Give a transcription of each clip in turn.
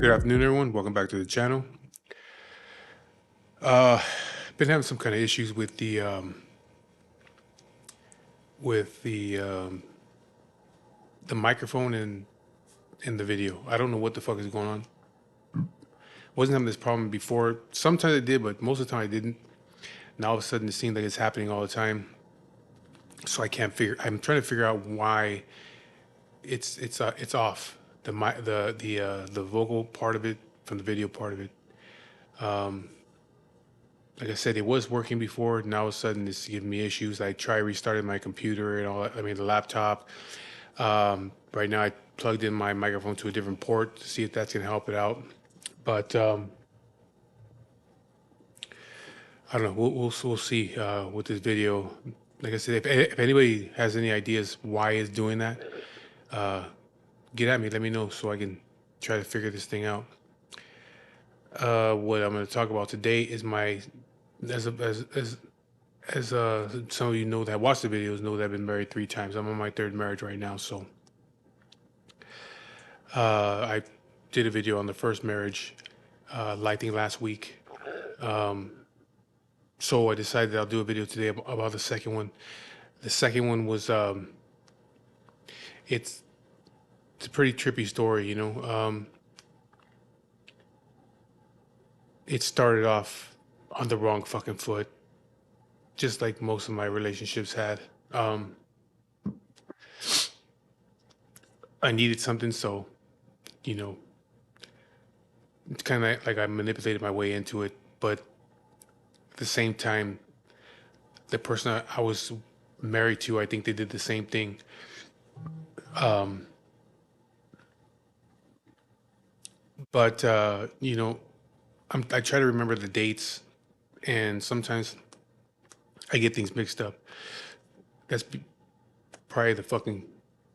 Good afternoon, everyone. Welcome back to the channel. Uh, been having some kind of issues with the microphone in the video. I don't know what the fuck is going on. Wasn't having this problem before. Sometimes I did, but most of the time I didn't. Now all of a sudden it seems like it's happening all the time. So I can't figure. I'm trying to figure out why it's off. The vocal part of it from the video part of it. Like I said, it was working before. Now all of a sudden it's giving me issues. I try restarting my computer and all that. I mean the laptop. Right now I plugged in my microphone to a different port to see if that's gonna help it out. But I don't know. We'll see with this video. Like I said, if anybody has any ideas why it's doing that, get at me. Let me know so I can try to figure this thing out. What I'm going to talk about today is my as a, as some of you know that watch the videos know that I've been married 3 times. I'm on my third marriage right now, so I did a video on the first marriage, I think last week. So I decided I'll do a video today about the second one. The second one was it's it's a pretty trippy story, you know. It started off on the wrong fucking foot, just like most of my relationships had. Um, I needed something, so you know, it's kind of like I manipulated my way into it. But at the same time, the person I was married to, I think they did the same thing. But you know, I try to remember the dates, and sometimes I get things mixed up. Probably the fucking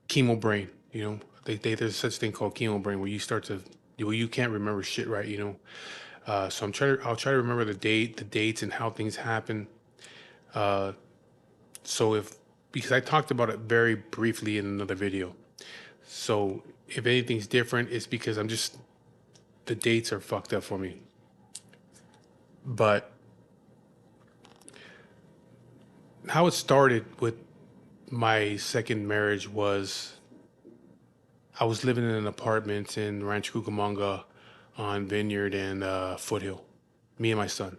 chemo brain. You know, there's such thing called chemo brain where you start to you can't remember shit right. You know, so I'll try to remember the dates, and how things happen. So if because I talked about it very briefly in another video. So if anything's different, it's because I'm just the dates are fucked up for me. But how it started with my second marriage was I was living in an apartment in Rancho Cucamonga on Vineyard and Foothill, me and my son.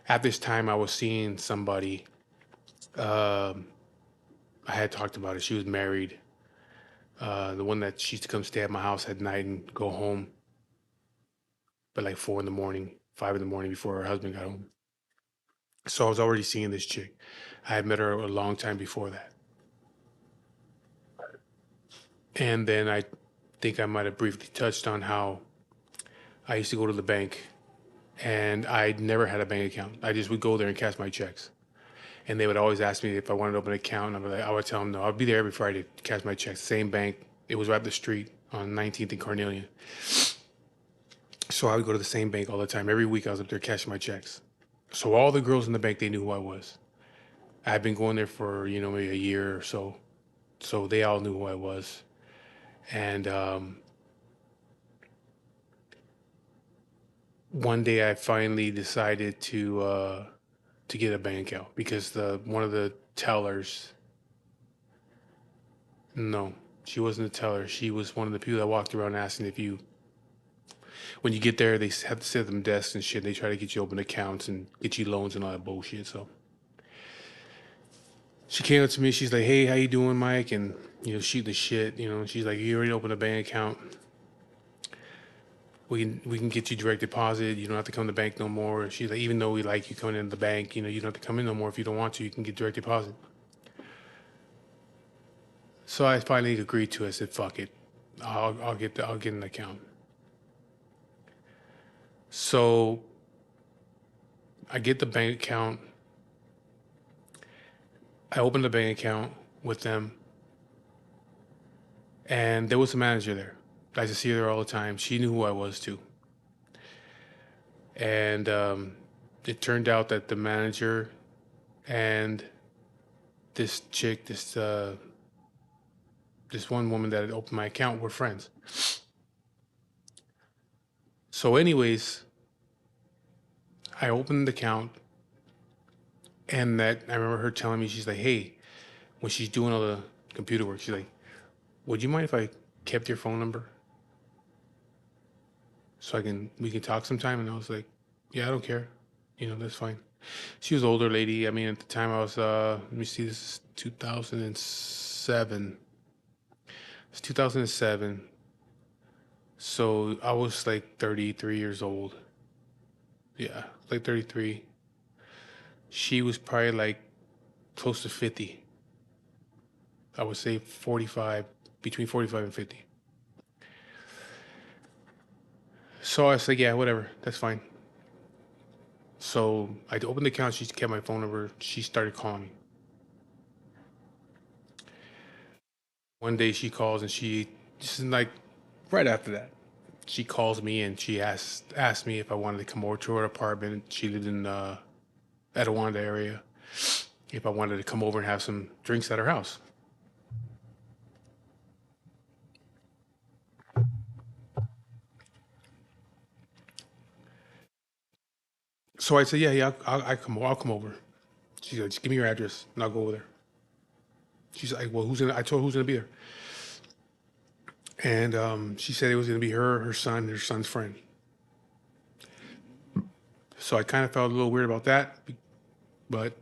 At this time, I was seeing somebody. Um I had talked about it. She was married. The one that she used to come stay at my house at night and go home by like 4 in the morning, 5 in the morning before her husband got home. So I was already seeing this chick. I had met her a long time before that. And then I think I might have briefly touched on how I used to go to the bank and I never had a bank account. I just would go there and cash my checks. And they would always ask me if I wanted to open an account. And I would tell them no. I'll be there every Friday to cash my checks. Same bank. It was right up the street on 19th and Carnelian. So I would go to the same bank all the time. Every week I was up there cashing my checks. So all the girls in the bank, they knew who I was. I had been going there for, you know, maybe a year or so. So they all knew who I was. And one day I finally decided to get a bank account because the one of the tellers, no, she wasn't a teller. She was one of the people that walked around asking if you, when you get there, they have to sit at them desks and shit. They try to get you open accounts and get you loans and all that bullshit. So she came up to me. She's like, "Hey, how you doing, Mike?" And you know, shoot the shit. You know, she's like, "You already opened a bank account. We can get you direct deposit. You don't have to come to the bank no more." She's like, "Even though we like you coming in the bank, you know, you don't have to come in no more if you don't want to. You can get direct deposit." So I finally agreed to it. I said, "Fuck it, I'll get an account." So I get the bank account. I opened the bank account with them, and there was a manager there. I used to see her there all the time. She knew who I was too. And it turned out that the manager and this chick, this one woman that had opened my account were friends. So, anyways, I opened the account, and that I remember her telling me, she's like, "Hey," when she's doing all the computer work, she's like, "Would you mind if I kept your phone number so we can talk sometime?" And I was like, "Yeah, I don't care. That's fine." She was an older lady. I mean, at the time I was let me see, this is 2007. It's 2007. So I was like 33 years old. Yeah, like 33. She was probably like close to 50. I would say 45, between 45 and 50. So I was like, yeah, whatever, that's fine. So I opened the account. She kept my phone number. She started calling me. One day she calls and this is like right after that. She calls me and she asked me if I wanted to come over to her apartment. She lived in Etowanda area. If I wanted to come over and have some drinks at her house. So I said, yeah, yeah, I'll come over. She's like, just give me your address and I'll go over there. She's like, well, I told her who's gonna be there. And she said it was gonna be her son, and her son's friend. So I kind of felt a little weird about that, but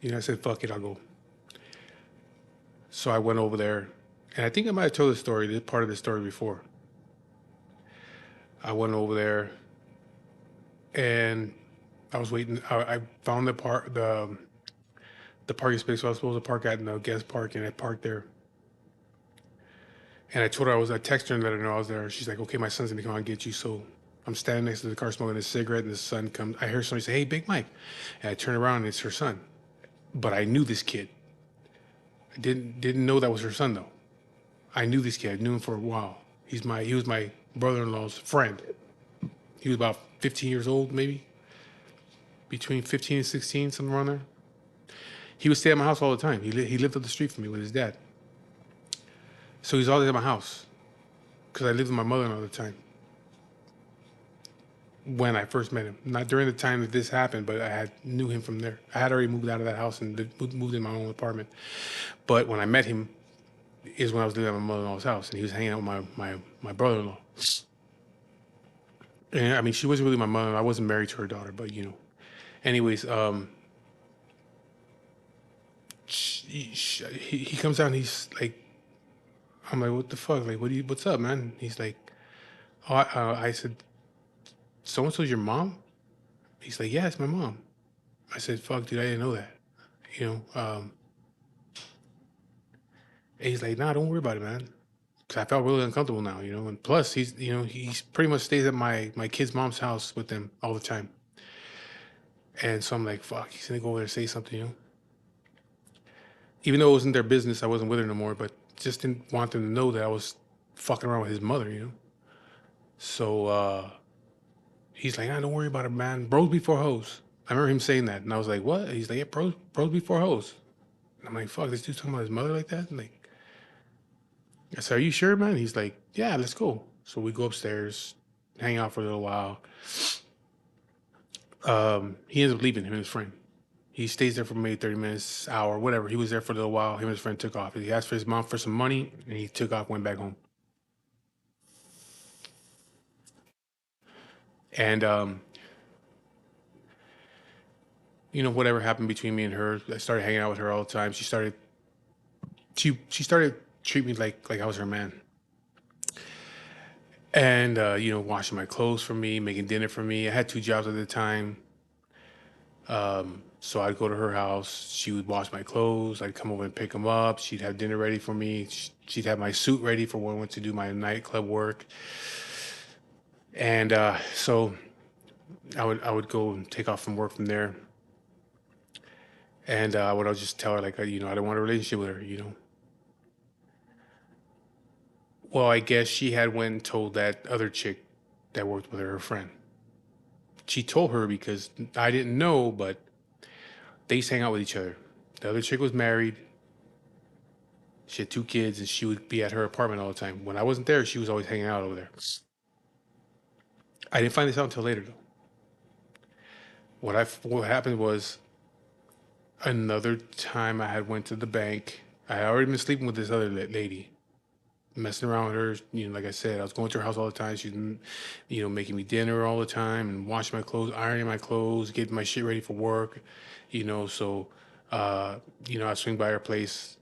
I said, fuck it, I'll go. So I went over there, and I think I might have told this part of the story before. I went over there, and I was waiting. I found the parking space I was supposed to park at in the guest park, and I parked there. And I told her I texted her and let her know I was there. She's like, okay, my son's gonna come out and get you. So I'm standing next to the car smoking a cigarette, and the son comes. I hear somebody say, hey, Big Mike. And I turn around, and it's her son. But I knew this kid. I didn't know that was her son though. I knew this kid. I knew him for a while. He was my brother-in-law's friend. He was about 15 years old, maybe between 15 and 16, somewhere around there. He would stay at my house all the time. He lived up the street from me with his dad. So he's always at my house because I lived with my mother all the time when I first met him. Not during the time that this happened, but I had knew him from there. I had already moved out of that house and moved in my own apartment. But when I met him is when I was living at my mother-in-law's house, and he was hanging out with my brother-in-law. And I mean, she wasn't really my mother. I wasn't married to her daughter, but Anyways, he comes out and he's like, I'm like, what the fuck? Like, what's up, man? He's like, oh, I said, so and so's your mom? He's like, yeah, it's my mom. I said, fuck, dude, I didn't know that. You know, um, and he's like, nah, don't worry about it, man. Cause I felt really uncomfortable now, and plus he's pretty much stays at my kid's mom's house with them all the time. And so I'm like, fuck, he's gonna go over there and say something. Even though it wasn't their business, I wasn't with her no more, but just didn't want them to know that I was fucking around with his mother. So he's like, ah, don't worry about it, man. Bros before hoes. I remember him saying that, and I was like, what? He's like, yeah, bros before hoes. And I'm like, fuck, this dude's talking about his mother like that? And like, I said, are you sure, man? He's like, yeah, let's go. So we go upstairs, hang out for a little while. He ends up leaving, him and his friend. He stays there for maybe 30 minutes, hour, whatever. He was there for a little while. Him and his friend took off. He asked for his mom for some money, and he took off, went back home. And whatever happened between me and her, I started hanging out with her all the time. She started treating me like I was her man, and washing my clothes for me, making dinner for me. I had two jobs at the time, so I'd go to her house. She would wash my clothes. I'd come over and pick them up. She'd have dinner ready for me. She'd have my suit ready for when I went to do my nightclub work, and so I would go and take off from work from there, and I would just tell her like I don't want a relationship with her. Well, I guess she had went and told that other chick that worked with her, her friend. She told her because I didn't know, but they used to hang out with each other. The other chick was married. She had two kids, and she would be at her apartment all the time. When I wasn't there, she was always hanging out over there. I didn't find this out until later though. What happened was another time I had went to the bank. I had already been sleeping with this other lady, messing around with her. Like I said, I was going to her house all the time. She's, making me dinner all the time and washing my clothes, ironing my clothes, getting my shit ready for work. So, uh, I swing by her place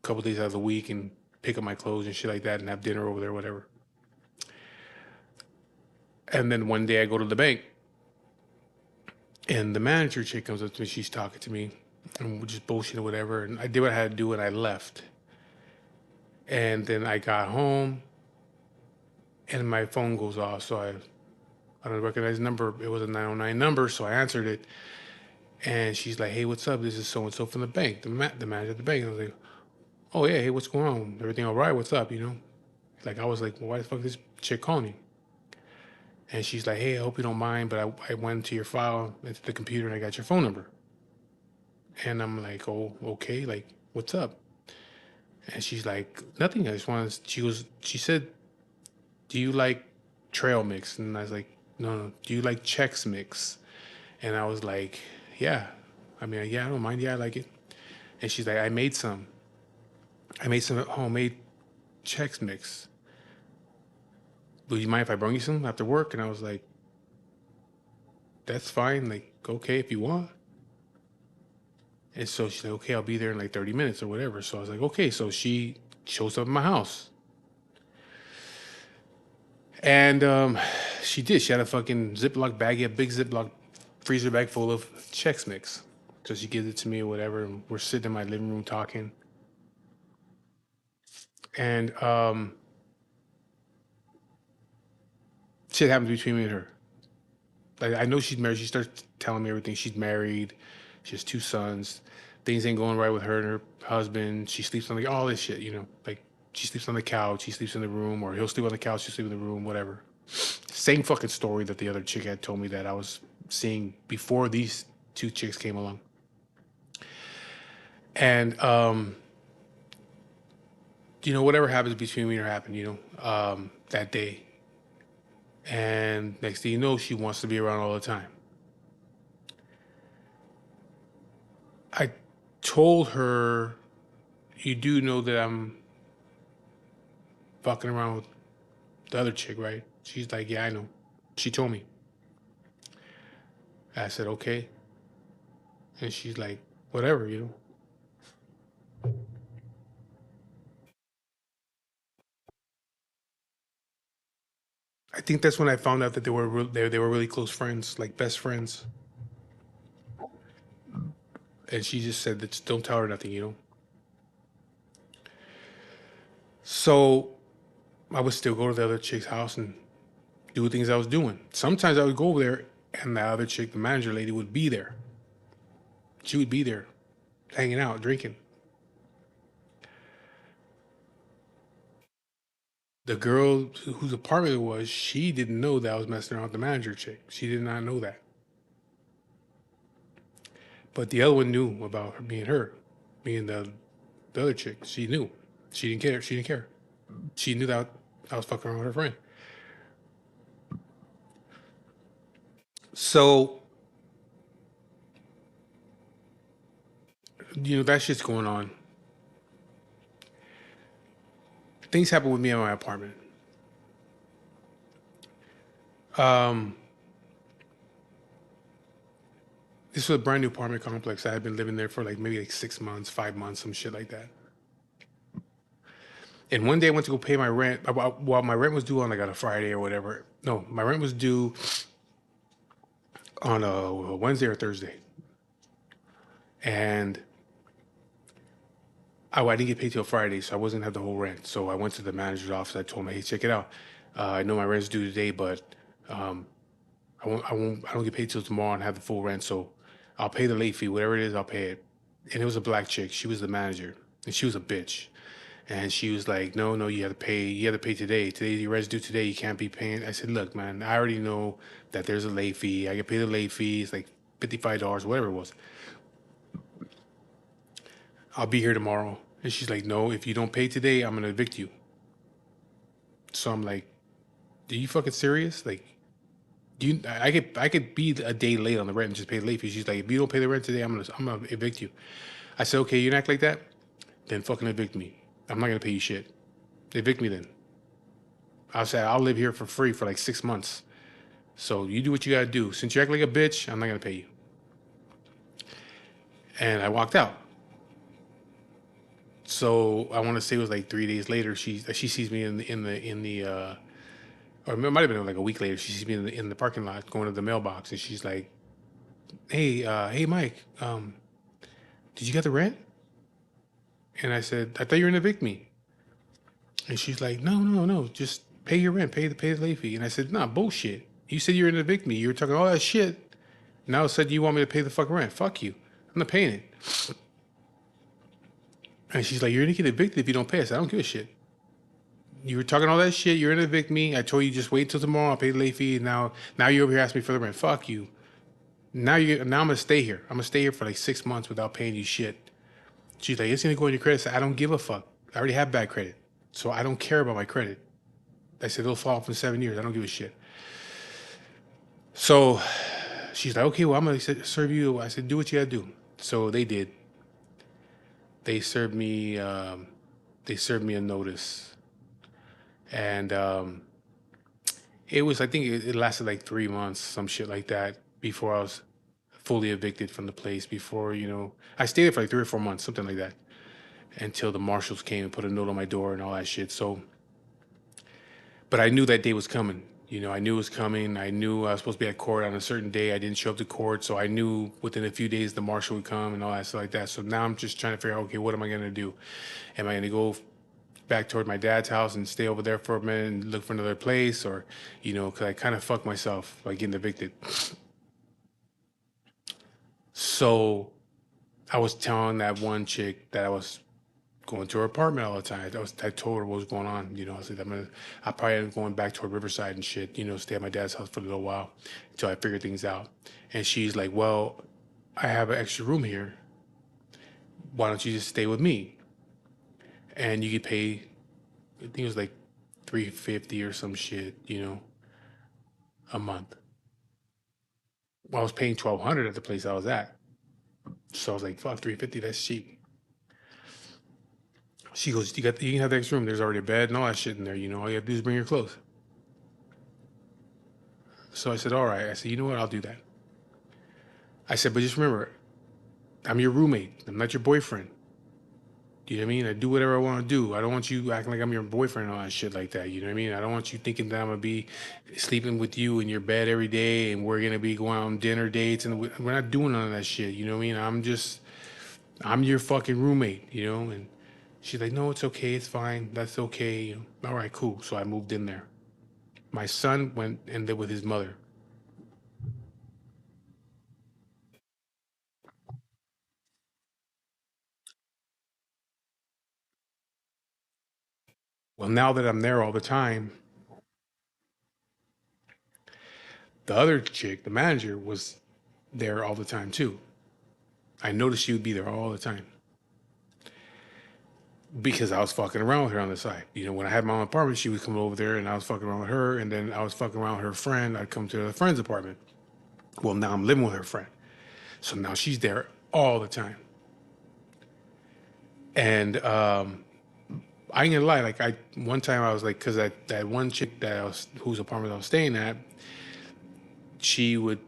a couple days out of the week and pick up my clothes and shit like that and have dinner over there, whatever. And then one day I go to the bank and the manager chick comes up to me. She's talking to me and we're just bullshit or whatever. And I did what I had to do and I left. And then I got home and my phone goes off. So I don't recognize the number. It was a 909 number. So I answered it. And she's like, hey, what's up? This is so and so from the bank, the manager at the bank. And I was like, oh, yeah, hey, what's going on? Everything all right? What's up? Like, I was like, well, why the fuck is this chick calling me? And she's like, hey, I hope you don't mind, but I went to your file, into the computer, and I got your phone number. And I'm like, oh, okay, like, what's up? And she's like, nothing. I just wanted, she said, do you like trail mix? And I was like, no, no. Do you like Chex Mix? And I was like, yeah. I mean, yeah, I don't mind. Yeah, I like it. And she's like, I made some. I made some homemade Chex Mix. Would you mind if I bring you some after work? And I was like, that's fine. Like, okay, if you want. And so she's like, okay, I'll be there in like 30 minutes or whatever. So I was like, okay. So she shows up at my house. And she did. She had a fucking Ziploc bag, a big Ziploc freezer bag full of Chex Mix. So she gives it to me or whatever. And we're sitting in my living room talking. And shit happens between me and her. Like, I know she's married. She starts telling me everything. She's married. She has two sons. Things ain't going right with her and her husband. She sleeps on all this shit. Like, she sleeps on the couch. He sleeps in the room, or he'll sleep on the couch. She'll sleep in the room, whatever. Same fucking story that the other chick had told me that I was seeing before these two chicks came along. And whatever happens between me and her happened. That day. And next thing you know, she wants to be around all the time. I told her, you do know that I'm fucking around with the other chick, right? She's like, yeah, I know. She told me. I said, okay. And she's like, whatever. I think that's when I found out that they were really close friends, like best friends. And she just said that don't tell her nothing. So I would still go to the other chick's house and do things I was doing. Sometimes I would go over there and the other chick, the manager lady, would be there. She would be there, hanging out, drinking. The girl whose apartment it was, she didn't know that I was messing around with the manager chick. She did not know that. But the other one knew about her, me and the other chick. She knew. She didn't care. She didn't care. She knew that I was fucking around with her friend. So, that shit's going on. Things happen with me in my apartment. Um, this was a brand new apartment complex. I had been living there for like maybe like 6 months, 5 months, some shit like that. And one day I went to go pay my rent. While my rent was due on like on a Friday or whatever. No, my rent was due on a Wednesday or Thursday. And I didn't get paid till Friday, so I wasn't have the whole rent. So I went to the manager's office. I told him, hey, check it out. I know my rent's due today, but um, I don't get paid till tomorrow and have the full rent. So I'll pay the late fee, whatever it is, I'll pay it. And it was a black chick. She was the manager, and she was a bitch. And she was like, no, no, you have to pay. You have to pay today. Today, your rent's due today. You can't be paying. I said, look, man, I already know that there's a late fee. I get paid the late fee. It's like $55, whatever it was. I'll be here tomorrow. And she's like, no, if you don't pay today, I'm gonna evict you. So I'm like, are you fucking serious? Like, I could be a day late on the rent and just pay the late fee. She's like, if you don't pay the rent today, I'm gonna evict you. I said, okay, you can act like that, then fucking evict me. I'm not gonna pay you shit. Evict me then. I said I'll live here for free for like 6 months. So you do what you gotta do. Since you act like a bitch, I'm not gonna pay you. And I walked out. So I want to say it was like 3 days later. She sees me or it might have been like a week later. She sees me in the parking lot going to the mailbox, and she's like, "Hey, Mike, did you get the rent?" And I said, "I thought you were gonna evict me." And she's like, "No, no, no, just pay your rent, pay the late fee." And I said, "Nah, bullshit. You said you were gonna evict me. You were talking all that shit. Now said you want me to pay the fucking rent. Fuck you. I'm not paying it." And she's like, "You're gonna get evicted if you don't pay." I said, "I don't give a shit. You were talking all that shit. You're gonna evict me. I told you just wait till tomorrow. I'll pay the late fee. Now you're over here asking me for the rent. Fuck you. Now I'm gonna stay here. I'm gonna stay here for like 6 months without paying you shit." She's like, "It's gonna go on your credit." I said, "I don't give a fuck. I already have bad credit, so I don't care about my credit." I said, "It'll fall off in 7 years. I don't give a shit." So she's like, "Okay, well, I'm gonna serve you." I said, "Do what you gotta do." So they did. They served me. They served me a notice, and it was. I think it lasted like 3 months, some shit like that, before I was fully evicted from the place. Before I stayed there for like 3 or 4 months, something like that, until the marshals came and put a note on my door and all that shit. So, but I knew that day was coming. I knew it was coming. I knew I was supposed to be at court on a certain day. I didn't show up to court, so I knew within a few days the marshal would come and all that stuff like that. So now I'm just trying to figure out, okay, what am I gonna do? Am I gonna go back toward my dad's house and stay over there for a minute and look for another place, or, because I kind of fucked myself by getting evicted. So I was telling that one chick that I was going to her apartment all the time. I told her what was going on. I said I probably am going back toward Riverside and shit. Stay at my dad's house for a little while until I figure things out. And she's like, "Well, I have an extra room here. Why don't you just stay with me? And you could pay. I think it was like $350 or some shit. A month. Well, I was paying $1,200 at the place I was at. So I was like, fuck, $350. That's cheap." She goes, You can have the extra room. There's already a bed and all that shit in there. All you have to do is bring your clothes." So I said, "All right." I said, "You know what? I'll do that." I said, "But just remember, I'm your roommate. I'm not your boyfriend. Do you know what I mean? I do whatever I want to do. I don't want you acting like I'm your boyfriend and all that shit like that. You know what I mean? I don't want you thinking that I'm gonna be sleeping with you in your bed every day and we're gonna be going on dinner dates and we're not doing none of that shit. You know what I mean? I'm your fucking roommate. And she's like, "No, it's okay. It's fine. That's okay. All right, cool." So I moved in there. My son went and lived with his mother. Well, now that I'm there all the time, the other chick, the manager, was there all the time too. I noticed she would be there all the time because I was fucking around with her on the side. When I had my own apartment, she would come over there and I was fucking around with her. And then I was fucking around with her friend. I'd come to her friend's apartment. Well, now I'm living with her friend. So now she's there all the time. And I ain't gonna lie, like one time I was like, cause that one chick whose apartment I was staying at, she would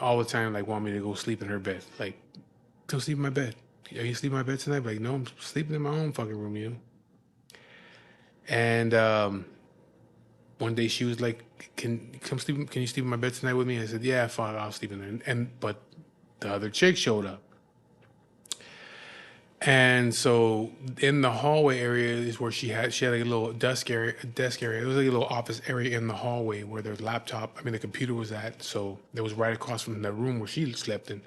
all the time like want me to go sleep in her bed. Like, go sleep in my bed. Are you sleeping in my bed tonight? Like, no, I'm sleeping in my own fucking room. And one day she was like, Can you sleep in my bed tonight with me?" I said, "Yeah, fuck, I'll sleep in there." But the other chick showed up. And so in the hallway area is where she had like a little desk area. It was like a little office area in the hallway where their the computer was at. So it was right across from the room where she slept in.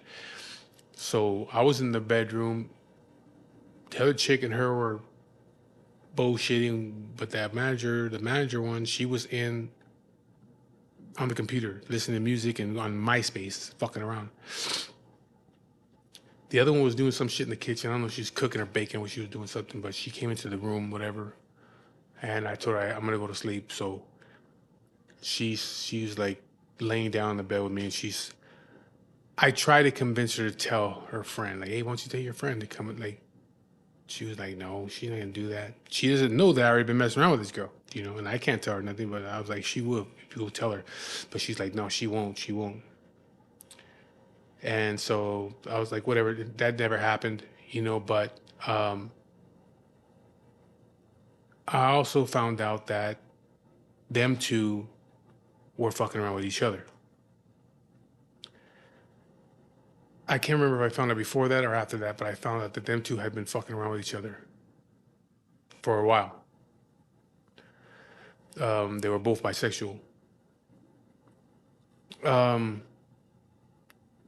So I was in the bedroom. The other chick and her were bullshitting, but the manager one, she was in on the computer listening to music and on MySpace, fucking around. The other one was doing some shit in the kitchen. I don't know if she was cooking or baking when she was doing something, but she came into the room, whatever. And I told her I'm gonna go to sleep. So she's like, laying down in the bed with me, and I try to convince her to tell her friend, like, hey, why don't you tell your friend to come? Like, she was like, no, she's not gonna do that. She doesn't know that I already been messing around with this girl, and I can't tell her nothing. But I was like, she will if you will tell her, but she's like, no, she won't. She won't. And so I was like, whatever. That never happened, But um, I also found out that them two were fucking around with each other. I can't remember if I found out before that or after that, but I found out that them two had been fucking around with each other for a while. They were both bisexual. Um,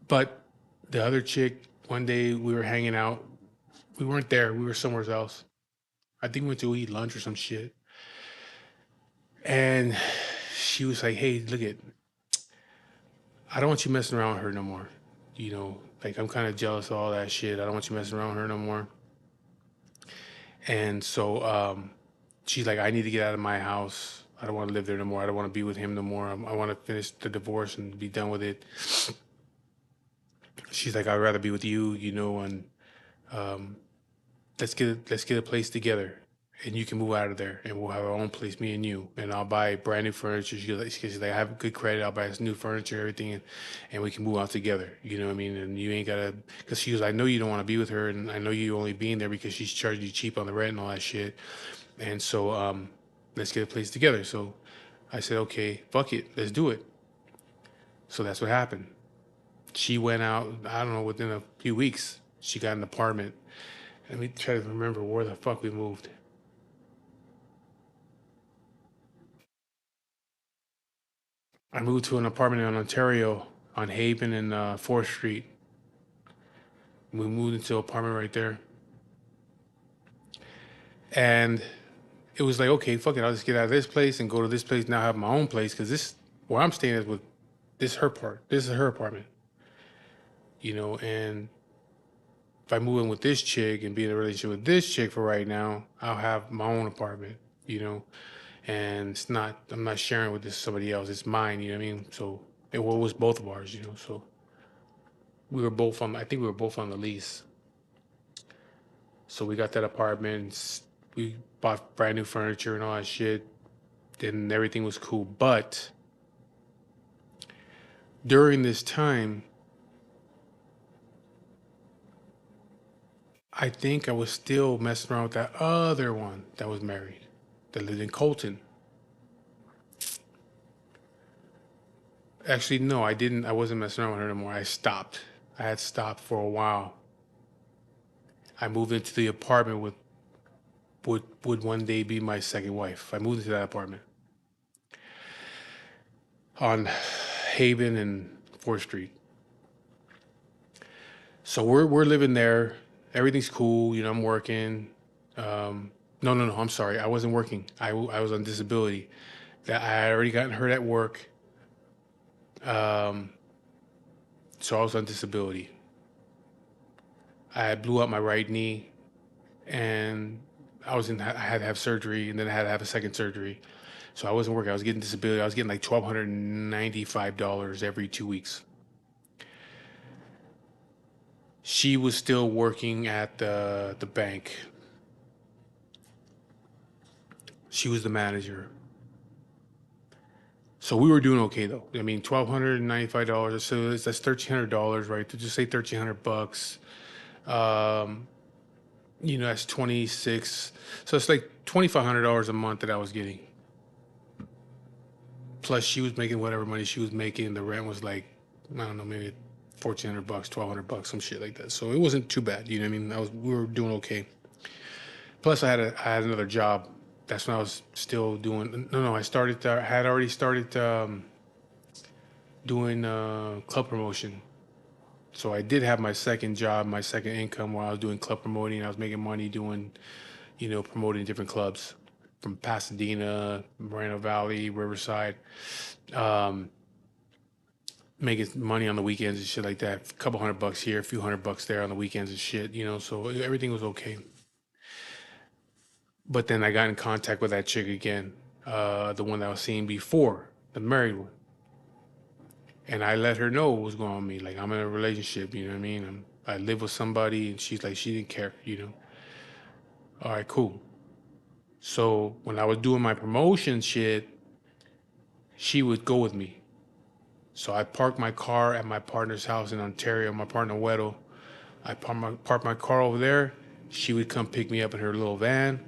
but the other chick, one day we were hanging out. We weren't there. We were somewhere else. I think we went to eat lunch or some shit. And she was like, "Hey, look at, I don't want you messing around with her no more. Like I'm kind of jealous of all that shit. I don't want you messing around with her no more." And so she's like, "I need to get out of my house. I don't want to live there no more. I don't want to be with him no more. I want to finish the divorce and be done with it." She's like, "I'd rather be with you, and um, let's get a place together, and you can move out of there, and we'll have our own place, me and you, and I'll buy brand new furniture." She's like, "I have good credit. I'll buy us new furniture, everything, and we can move out together. You know what I mean? And you ain't gotta." Because she was like, "I know you don't want to be with her, and I know you only being there because she's charging you cheap on the rent and all that shit. And so let's get a place together." So I said, "Okay, fuck it, let's do it." So that's what happened. She went out. I don't know. Within a few weeks, she got an apartment. Let me try to remember where the fuck we moved. I moved to an apartment in Ontario on Haven and 4th Street. We moved into an apartment right there. And it was like, okay, fuck it. I'll just get out of this place and go to this place. Now I have my own place because where I'm staying is with this her part. This is her apartment, And if I move in with this chick and be in a relationship with this chick for right now, I'll have my own apartment, you know. And I'm not sharing with this somebody else. It's mine, you know what I mean? So it was both of ours, So I think we were both on the lease. So we got that apartment. We bought brand new furniture and all that shit. And everything was cool. But during this time, I think I was still messing around with that other one that was married, that lived in Colton. Actually, no, I didn't. I wasn't messing around with her anymore. I stopped. I had stopped for a while. I moved into the apartment with would one day be my second wife. I moved into that apartment on Haven and 4th Street. So we're living there. Everything's cool. I'm working. No, no, no. I'm sorry. I wasn't working. I was on disability. That I had already gotten hurt at work. Um, so I was on disability. I blew out my right knee, and I had to have surgery, and then I had to have a second surgery. So I wasn't working. I was getting disability. I was getting like $1,295 every 2 weeks. She was still working at the bank. She was the manager. So we were doing okay though. I mean, $1,295. So that's $1,300, right? To just say 1,300 bucks. Um, that's 26. So it's like $2,500 a month that I was getting. Plus, she was making whatever money she was making. The rent was like, I don't know, maybe 1,400 bucks, 1,200 bucks, some shit like that. So it wasn't too bad. You know what I mean? We were doing okay. Plus, I had another job. That's when I was still doing. No, no, I had already started doing club promotion. So I did have my second job, my second income while I was doing club promoting. I was making money doing, promoting different clubs from Pasadena, Moreno Valley, Riverside. Um, Making money on the weekends and shit like that. A couple $100 here, a few $100 there on the weekends and shit, So everything was okay. But then I got in contact with that chick again, the one that I was seeing before, the married one. And I let her know what was going on with me. Like, I'm in a relationship, you know what I mean? I live with somebody, and she's like, she didn't care, you know? All right, cool. So when I was doing my promotion shit, she would go with me. So I parked my car at my partner's house in Ontario, my partner Weddle. I parked my car over there. She would come pick me up in her little van,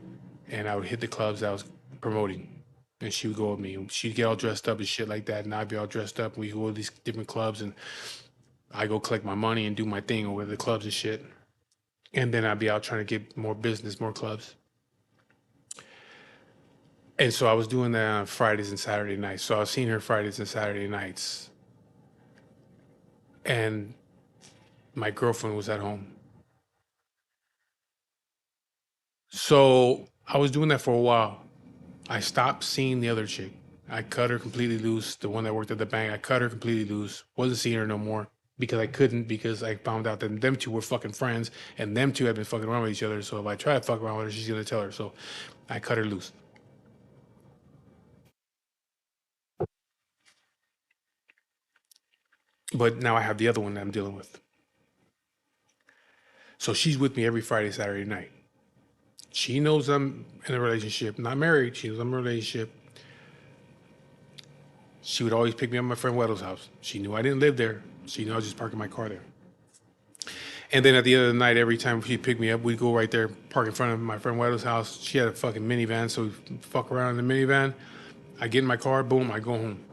and I would hit the clubs I was promoting. And she would go with me. She'd get all dressed up and shit like that, and I'd be all dressed up. We go to these different clubs, and I go collect my money and do my thing over the clubs and shit. And then I'd be out trying to get more business, more clubs. And so I was doing that on Fridays and Saturday nights. So I was seeing her Fridays and Saturday nights, and my girlfriend was at home. So I was doing that for a while. I stopped seeing the other chick. I cut her completely loose. The one that worked at the bank, I cut her completely loose. Wasn't seeing her no more because I couldn't, because I found out that them two were fucking friends and them two had been fucking around with each other. So if I try to fuck around with her, she's gonna tell her. So I cut her loose. But now I have the other one that I'm dealing with. So she's with me every Friday, Saturday night. She knows I'm in a relationship, not married. She knows I'm in a relationship. She would always pick me up at my friend Weddle's house. She knew I didn't live there. She knew I was just parking my car there. And then at the end of the night, every time she'd pick me up, we'd go right there, park in front of my friend Weddle's house. She had a fucking minivan, so we'd fuck around in the minivan. I get in my car, boom, I go home.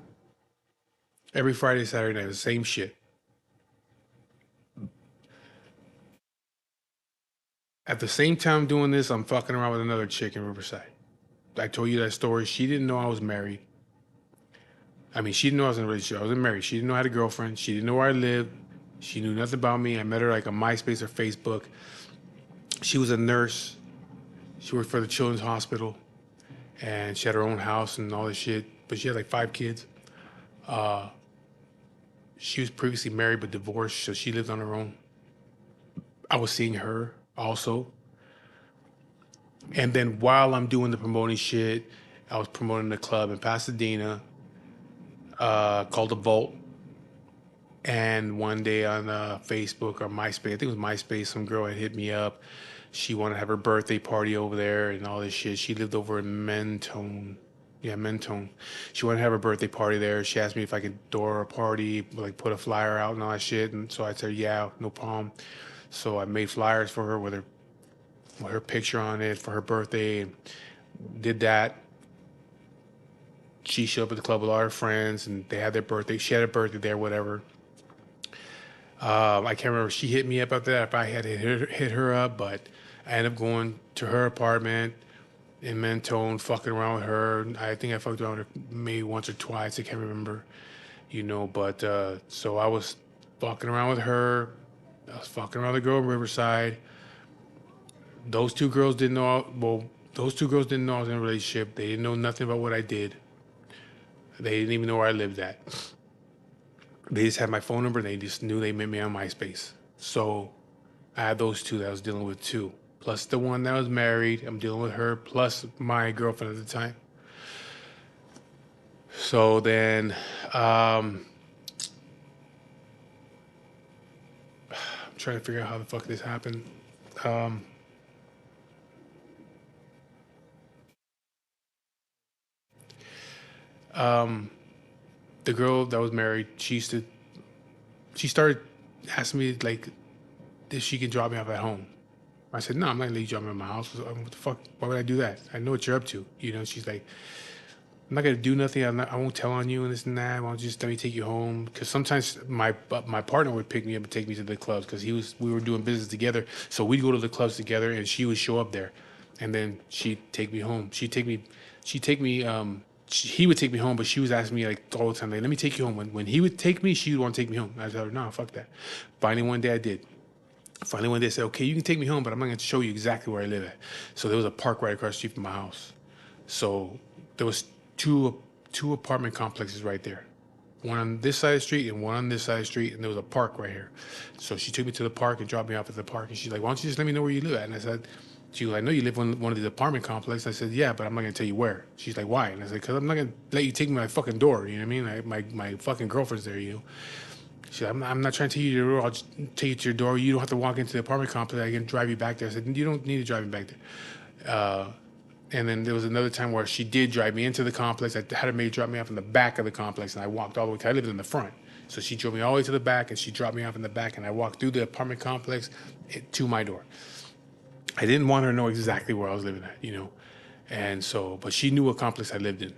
Every Friday, Saturday night, the same shit. At the same time doing this, I'm fucking around with another chick in Riverside. I told you that story. She didn't know I was married. I mean, she didn't know I was in a relationship. I wasn't married. She didn't know I had a girlfriend. She didn't know where I lived. She knew nothing about me. I met her like on MySpace or Facebook. She was a nurse. She worked for the Children's Hospital, and she had her own house and all this shit. But she had like 5 kids. She was previously married but divorced, so she lived on her own. I was seeing her also. And then while I'm doing the promoting shit, I was promoting a club in Pasadena called The Vault. And one day on Facebook or MySpace, I think it was MySpace, some girl had hit me up. She wanted to have her birthday party over there and all this shit. She lived over in Mentone. Yeah, Mentone. She wanted to have her birthday party there. She asked me if I could throw her a party, like put a flyer out and all that shit. And so I said, yeah, no problem. So I made flyers for her with her picture on it for her birthday. And did that. She showed up at the club with all her friends, and they had their birthday. She had her birthday there, whatever. I can't remember. She hit me up after that if I had hit her up, but I ended up going to her apartment in Mentone, fucking around with her. I think I fucked around with her maybe once or twice. I can't remember, you know. But so I was fucking around with her. I was fucking around the girl in Riverside. Those two girls didn't know. Well, those two girls didn't know I was in a relationship. They didn't know nothing about what I did. They didn't even know where I lived at. They just had my phone number. They just knew they met me on MySpace. So I had those two that I was dealing with too. Plus the one that was married. I'm dealing with her. Plus my girlfriend at the time. So then I'm trying to figure out how the fuck this happened. Um, the girl that was married, she started asking me like if she can drop me off at home. I said, no, I'm not gonna let you drop me at my house. What the fuck? Why would I do that? I know what you're up to. You know, she's like, I'm not gonna do nothing. I won't tell on you and this and that. Why don't you just let me take you home? Because sometimes my partner would pick me up and take me to the clubs because we were doing business together. So we'd go to the clubs together, and she would show up there, and then she'd take me home. She'd take me. He would take me home, but she was asking me like all the time, like, let me take you home. When he would take me, she would want to take me home. I told her, no, fuck that. Finally, one day I did. Finally, one day I said, okay, you can take me home, but I'm not going to show you exactly where I live at. So there was a park right across the street from my house. So there was two apartment complexes right there. One on this side of the street and one on this side of the street, and there was a park right here. So she took me to the park and dropped me off at the park. And she's like, why don't you just let me know where you live at? And I said, She was like, "No, you live in one of these apartment complexes." I said, "Yeah, but I'm not gonna tell you where." She's like, "Why?" And I said, "Because I'm not gonna let you take me to my fucking door. You know what I mean? Like, my fucking girlfriend's there. You know." She's like, I'm not trying to take you to your door. I'll just take you to your door. You don't have to walk into the apartment complex. I can drive you back there." I said, "You don't need to drive me back there." And then there was another time where she did drive me into the complex. I had her maid drop me off in the back of the complex, and I walked all the way. 'Cause I lived in the front, so she drove me all the way to the back, and she dropped me off in the back, and I walked through the apartment complex to my door. I didn't want her to know exactly where I was living at, you know, and so, but she knew what complex I lived in.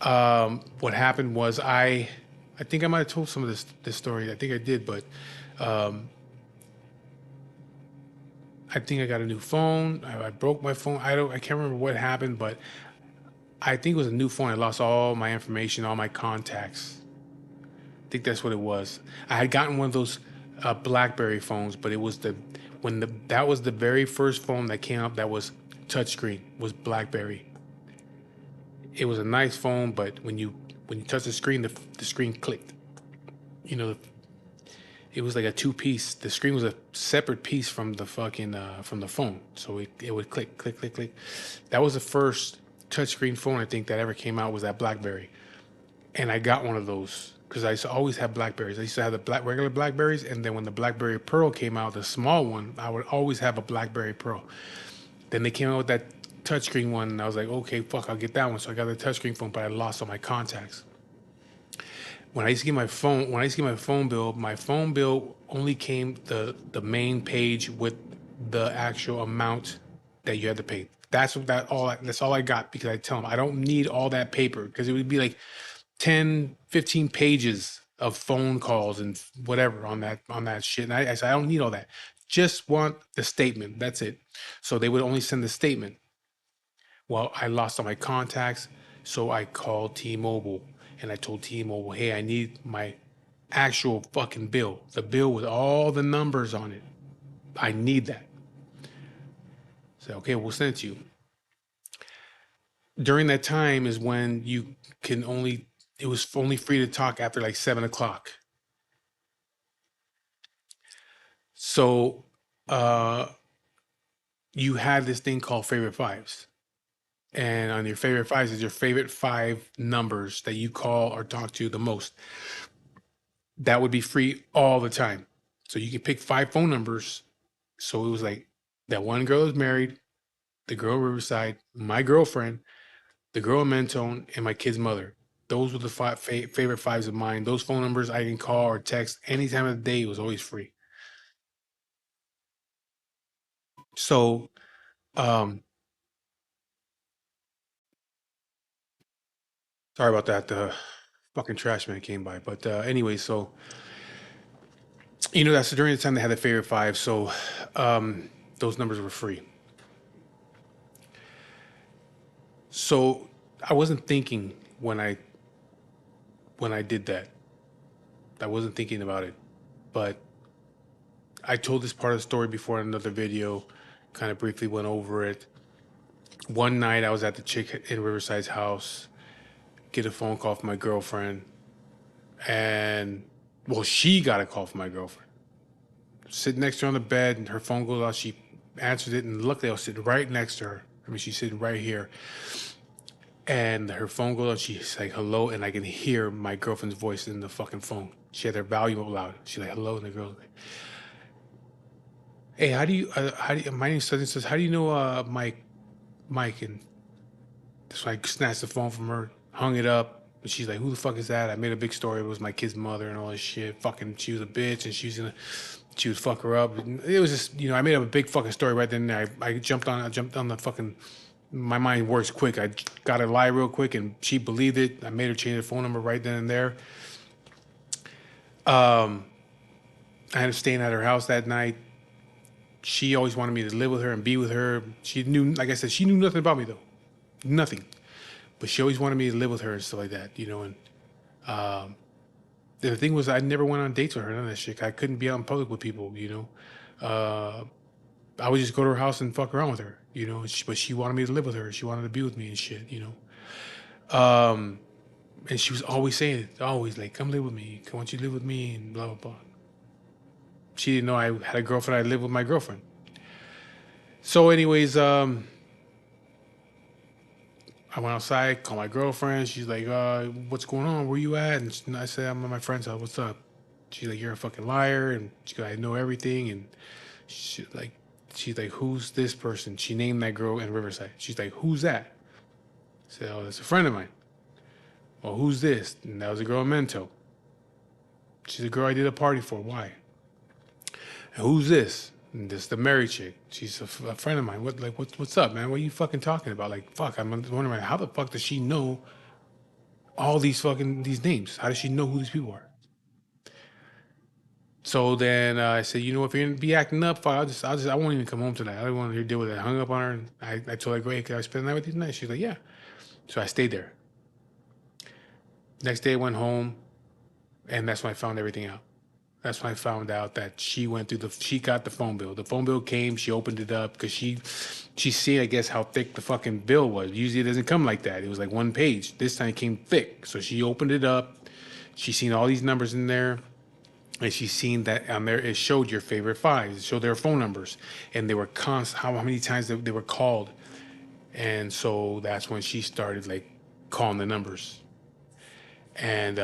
What happened was I think I might have told some of this story. I think I did, but I think I got a new phone. I broke my phone. I can't remember what happened, but I think it was a new phone. I lost all my information, all my contacts. I think that's what it was. I had gotten one of those BlackBerry phones, but it was the when the that was the very first phone that came up that was touchscreen, was BlackBerry. It was a nice phone, but when you touch the screen, the screen clicked. You know, it was like a two piece. The screen was a separate piece from the fucking from the phone, so it would click, click, click, click. That was the first touchscreen phone I think that ever came out, was that BlackBerry, and I got one of those because I used to always have Blackberries. I used to have the regular Blackberries, and then when the BlackBerry Pearl came out, the small one, I would always have a BlackBerry Pearl. Then they came out with that touchscreen one, and I was like, okay, fuck, I'll get that one. So I got the touchscreen phone, but I lost all my contacts. When I used to get my phone bill only came the main page with the actual amount that you had to pay. That's all I got, because I tell them I don't need all that paper, because it would be like 10, 15 pages of phone calls and whatever on that shit. And I said, I don't need all that. Just want the statement. That's it. So they would only send the statement. Well, I lost all my contacts, so I called T-Mobile and I told T-Mobile, "Hey, I need my actual fucking bill. The bill with all the numbers on it. I need that." So, okay, we'll send it to you. During that time is when you can only, it was only free to talk after like 7 o'clock. So, uh, you had this thing called favorite fives. And on your favorite fives is your favorite five numbers that you call or talk to the most. That would be free all the time. So you can pick five phone numbers. So it was like that one girl is married, the girl in Riverside, my girlfriend, the girl in Mentone, and my kid's mother. Those were the favorite fives of mine. Those phone numbers I can call or text any time of the day. It was always free. So, um, sorry about that. The fucking trash man came by. But anyway, so that's during the time they had the favorite five. So those numbers were free. So I wasn't thinking when I did that. I wasn't thinking about it, but I told this part of the story before in another video. Kind of briefly went over it. One night I was at the chick in Riverside's house, get a phone call from my girlfriend, and well, she got a call from my girlfriend. Sitting next to her on the bed, and her phone goes out. She answered it, and luckily I was sitting right next to her. I mean, she's sitting right here, and her phone goes out. She's like, "Hello," and I can hear my girlfriend's voice in the fucking phone. She had her volume up loud. She's like, "Hello," and the girl's like, "Hey, my name's such and such. How do you know Mike?" And so I snatched the phone from her, hung it up. And she's like, "Who the fuck is that?" I made a big story. It was my kid's mother and all this shit. Fucking, she was a bitch, and she would fuck her up. And it was just, I made up a big fucking story right then and there. I jumped on the fucking. My mind works quick. I got a lie real quick, and she believed it. I made her change the phone number right then and there. I ended up staying at her house that night. She always wanted me to live with her and be with her. She knew, like I said, she knew nothing about me though, nothing. But she always wanted me to live with her and stuff like that. And the thing was, I never went on dates with her, none of that shit. I couldn't be out in public with people. I would just go to her house and fuck around with her. But she wanted me to live with her. She wanted to be with me and shit. And she was always saying it, always like, "Come live with me. Come, want you to live with me," and blah blah blah. She didn't know I had a girlfriend. I lived with my girlfriend. So, anyways, I went outside, called my girlfriend. She's like, "What's going on? Where you at?" And I said, "I'm at my friend's house. What's up?" She's like, "You're a fucking liar," and she goes, "I know everything." And she like, she's like, "Who's this person?" She named that girl in Riverside. She's like, "Who's that?" I said, "Oh, that's a friend of mine." "Well, who's this?" And that was a girl in Mento. She's a girl I did a party for. Why? "And who's this?" "And this is the married chick. She's a friend of mine. What's up, man? What are you fucking talking about? Like, fuck, I'm wondering how the fuck does she know all these names? How does she know who these people are?" So then I said, "You know, if you're gonna be acting up, fuck, I won't even come home tonight. I don't want to deal with it." I hung up on her. And I told her, "Great, can I spend the night with you tonight?" She's like, "Yeah." So I stayed there. Next day I went home, and that's when I found everything out. That's when I found out that she got the phone bill. The phone bill came, she opened it up because she see, I guess, how thick the fucking bill was. Usually it doesn't come like that. It was like one page. This time it came thick. So she opened it up. She seen all these numbers in there. And she seen that on there it showed your favorite fives. It showed their phone numbers. And they were how many times they were called. And so that's when she started like calling the numbers. And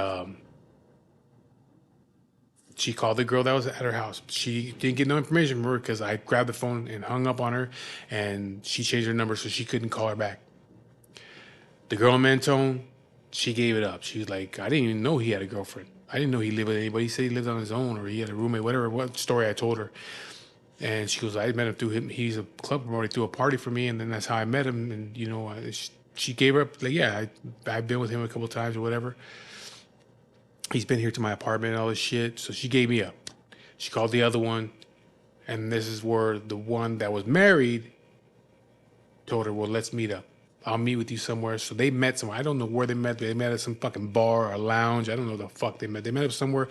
she called the girl that was at her house. She didn't get no information from her because I grabbed the phone and hung up on her, and she changed her number so she couldn't call her back. The girl in Mentone, she gave it up. She was like, "I didn't even know he had a girlfriend. I didn't know he lived with anybody. He said he lived on his own or he had a roommate, whatever, what story I told her." And she goes, "I met him through him. He's a club promoter. He threw a party for me, and then that's how I met him." And, she gave her up, like, "Yeah, I've been with him a couple of times or whatever. He's been here to my apartment and all this shit." So she gave me up. She called the other one. And this is where the one that was married told her, "Well, let's meet up. I'll meet with you somewhere." So they met somewhere. I don't know where they met, but they met at some fucking bar or lounge. I don't know the fuck they met. They met up somewhere.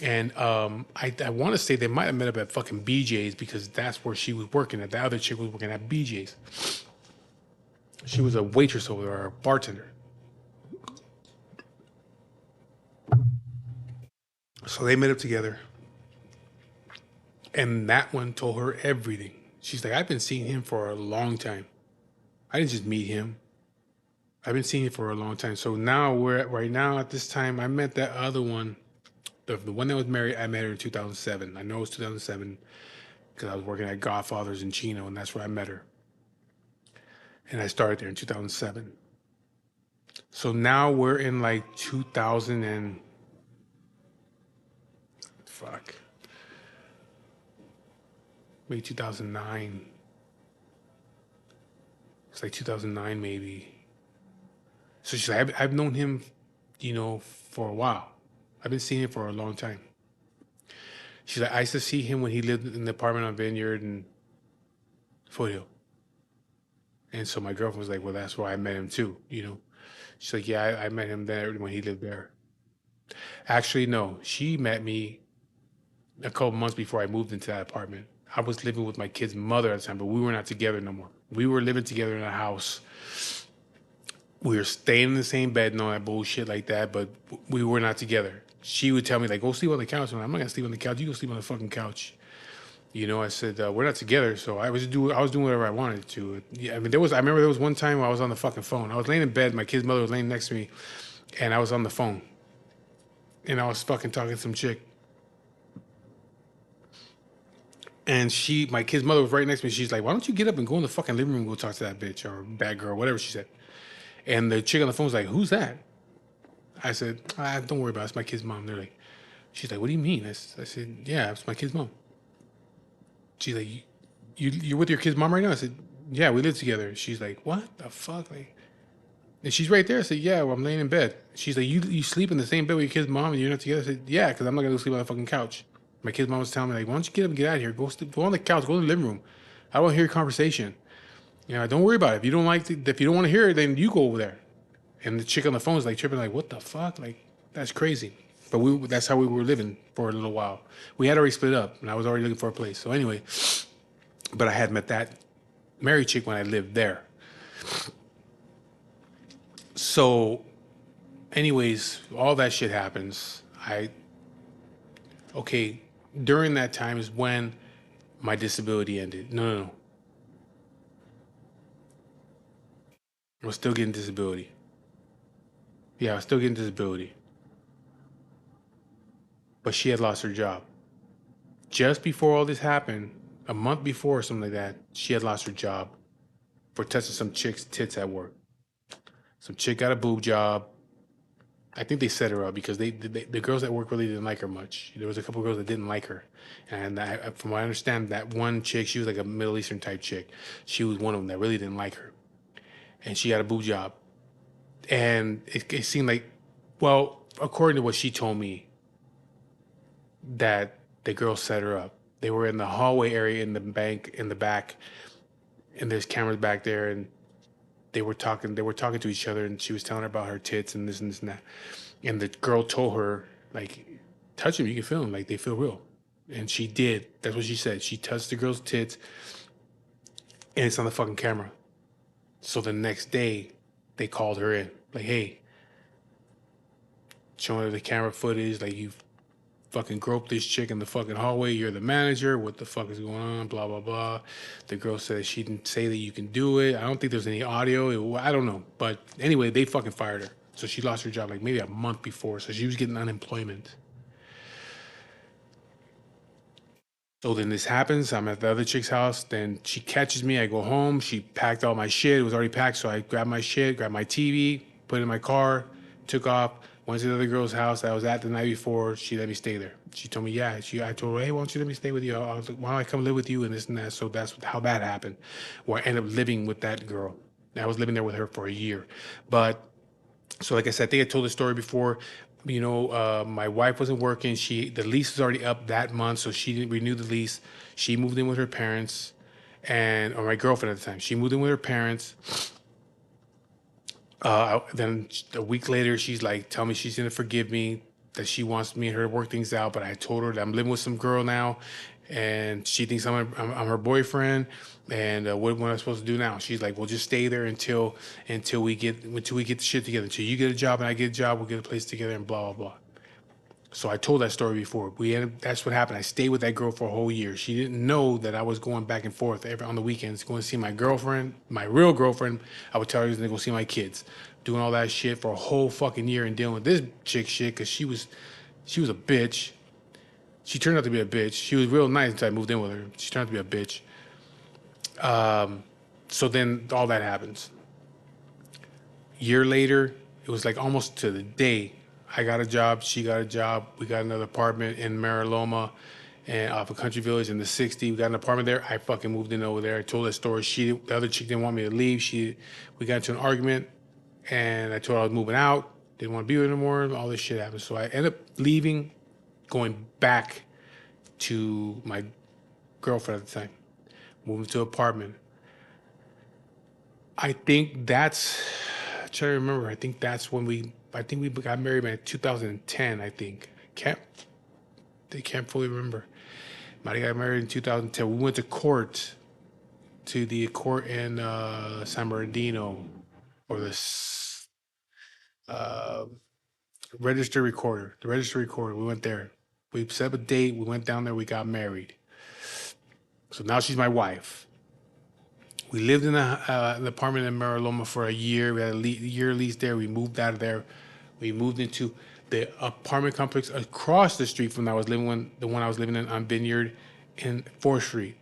And I want to say they might have met up at fucking BJ's because that's where she was working at. The other chick was working at BJ's. She was a waitress over there, or a bartender. So they met up together. And that one told her everything. She's like, "I've been seeing him for a long time. I didn't just meet him. I've been seeing it for a long time." So now we're at right now at this time. I met that other one, the one that was married. I met her in 2007. I know it was 2007 because I was working at Godfather's in Chino, and that's where I met her. And I started there in 2007. So now we're in like 2000 and fuck, maybe 2009. It's like 2009 maybe. So she's like, I've known him, for a while. I've been seeing him for a long time. She's like, "I used to see him when he lived in the apartment on Vineyard and Foothill." And so my girlfriend was like, "Well, that's where I met him too. She's like, "Yeah, I met him there when he lived there." Actually, no, she met me a couple months before I moved into that apartment. I was living with my kid's mother at the time, but we were not together no more. We were living together in a house. We were staying in the same bed and all that bullshit like that, but we were not together. She would tell me like, "Go sleep on the couch." And I'm not gonna sleep on the couch. You go sleep on the fucking couch. I said, "We're not together." So I was doing whatever I wanted to. Yeah, I mean, I remember there was one time where I was on the fucking phone. I was laying in bed. My kid's mother was laying next to me, and I was on the phone, and I was fucking talking to some chick. And my kid's mother was right next to me. She's like, "Why don't you get up and go in the fucking living room and go talk to that bitch or that girl, whatever she said." And the chick on the phone was like, "Who's that?" I said, "Don't worry about it. It's my kid's mom." They're like, she's like, "What do you mean?" I said, "Yeah, it's my kid's mom." She's like, You're with your kid's mom right now?" I said, "Yeah, we live together." She's like, "What the fuck?" Like, and she's right there. I said, "Yeah, well, I'm laying in bed." She's like, "You sleep in the same bed with your kid's mom and you're not together?" I said, "Yeah, because I'm not gonna go sleep on the fucking couch." My kid's mom was telling me like, "Why don't you get up and get out of here? Go sleep, go on the couch, go to the living room. I don't want to hear your conversation. Don't worry about it. If you don't if you don't want to hear it, then you go over there." And the chick on the phone is like tripping, like, "What the fuck? Like, that's crazy." But that's how we were living for a little while. We had already split up, and I was already looking for a place. So anyway, but I had met that married chick when I lived there. So, anyways, all that shit happens. Okay, during that time is when my disability ended. No, no, no. I was still getting disability. Yeah, I was still getting disability. But she had lost her job. Just before all this happened, a month before or something like that, she had lost her job for touching some chick's tits at work. Some chick got a boob job. I think they set her up because the girls at work really didn't like her much. There was a couple of girls that didn't like her, and from what I understand, that one chick, she was like a Middle Eastern type chick. She was one of them that really didn't like her, and she got a boob job. And it seemed like, well, according to what she told me, that the girl set her up. They were in the hallway area in the bank in the back, and there's cameras back there, and they were talking to each other, and she was telling her about her tits and this and this and that. And the girl told her, like, touch them, you can feel them, like they feel real. And she did. That's what she said. She touched the girl's tits, and it's on the fucking camera. So the next day, they called her in, like, hey, showing her the camera footage, like, you fucking groped this chick in the fucking hallway. You're the manager. What the fuck is going on? Blah, blah, blah. The girl said she didn't say that you can do it. I don't think there's any audio. I don't know. But anyway, they fucking fired her. So she lost her job like maybe a month before. So she was getting unemployment. So then this happens. I'm at the other chick's house. Then she catches me. I go home. She packed all my shit. It was already packed. So I grabbed my shit, grabbed my TV, put it in my car, took off, went to the other girl's house that I was at the night before. She let me stay there. She told me, yeah. I told her, hey, why don't you let me stay with you? I was like, why don't I come live with you and this and that? So that's how that happened. Where I ended up living with that girl. I was living there with her for a year. But so like I said, I think I told the story before. My wife wasn't working. The lease was already up that month, so she didn't renew the lease. She moved in with her parents, or my girlfriend at the time. She moved in with her parents. Then a week later, she's like, tell me she's gonna forgive me, that she wants me and her to work things out. But I told her that I'm living with some girl now, and she thinks I'm her boyfriend. And what am I supposed to do now? She's like, well, just stay there until we get the shit together. Until you get a job and I get a job, we'll get a place together and blah blah blah. So I told that story before. That's what happened. I stayed with that girl for a whole year. She didn't know that I was going back and forth on the weekends, going to see my girlfriend, my real girlfriend. I would tell her I was going to go see my kids, doing all that shit for a whole fucking year and dealing with this chick shit because she was a bitch. She turned out to be a bitch. She was real nice until I moved in with her. She turned out to be a bitch. So then all that happens. Year later, it was like almost to the day. I got a job, she got a job, we got another apartment in Mariloma and off a country village in the 60. We got an apartment there. I fucking moved in over there. I told that story. The other chick didn't want me to leave. We got into an argument and I told her I was moving out, didn't want to be with her anymore. All this shit happened. So I ended up leaving, going back to my girlfriend at the time, moving to an apartment. I think that's, I'm trying to remember. I think we got married in 2010. I think they can't fully remember. Might have got married in 2010. We went to court, to the court in San Bernardino, or uh, register recorder. The register recorder. We went there. We set up a date. We went down there. We got married. So now she's my wife. We lived in an apartment in Mariloma for a year. We had a year lease there. We moved out of there. We moved into the apartment complex across the street from the one I was living in on Vineyard in 4th Street.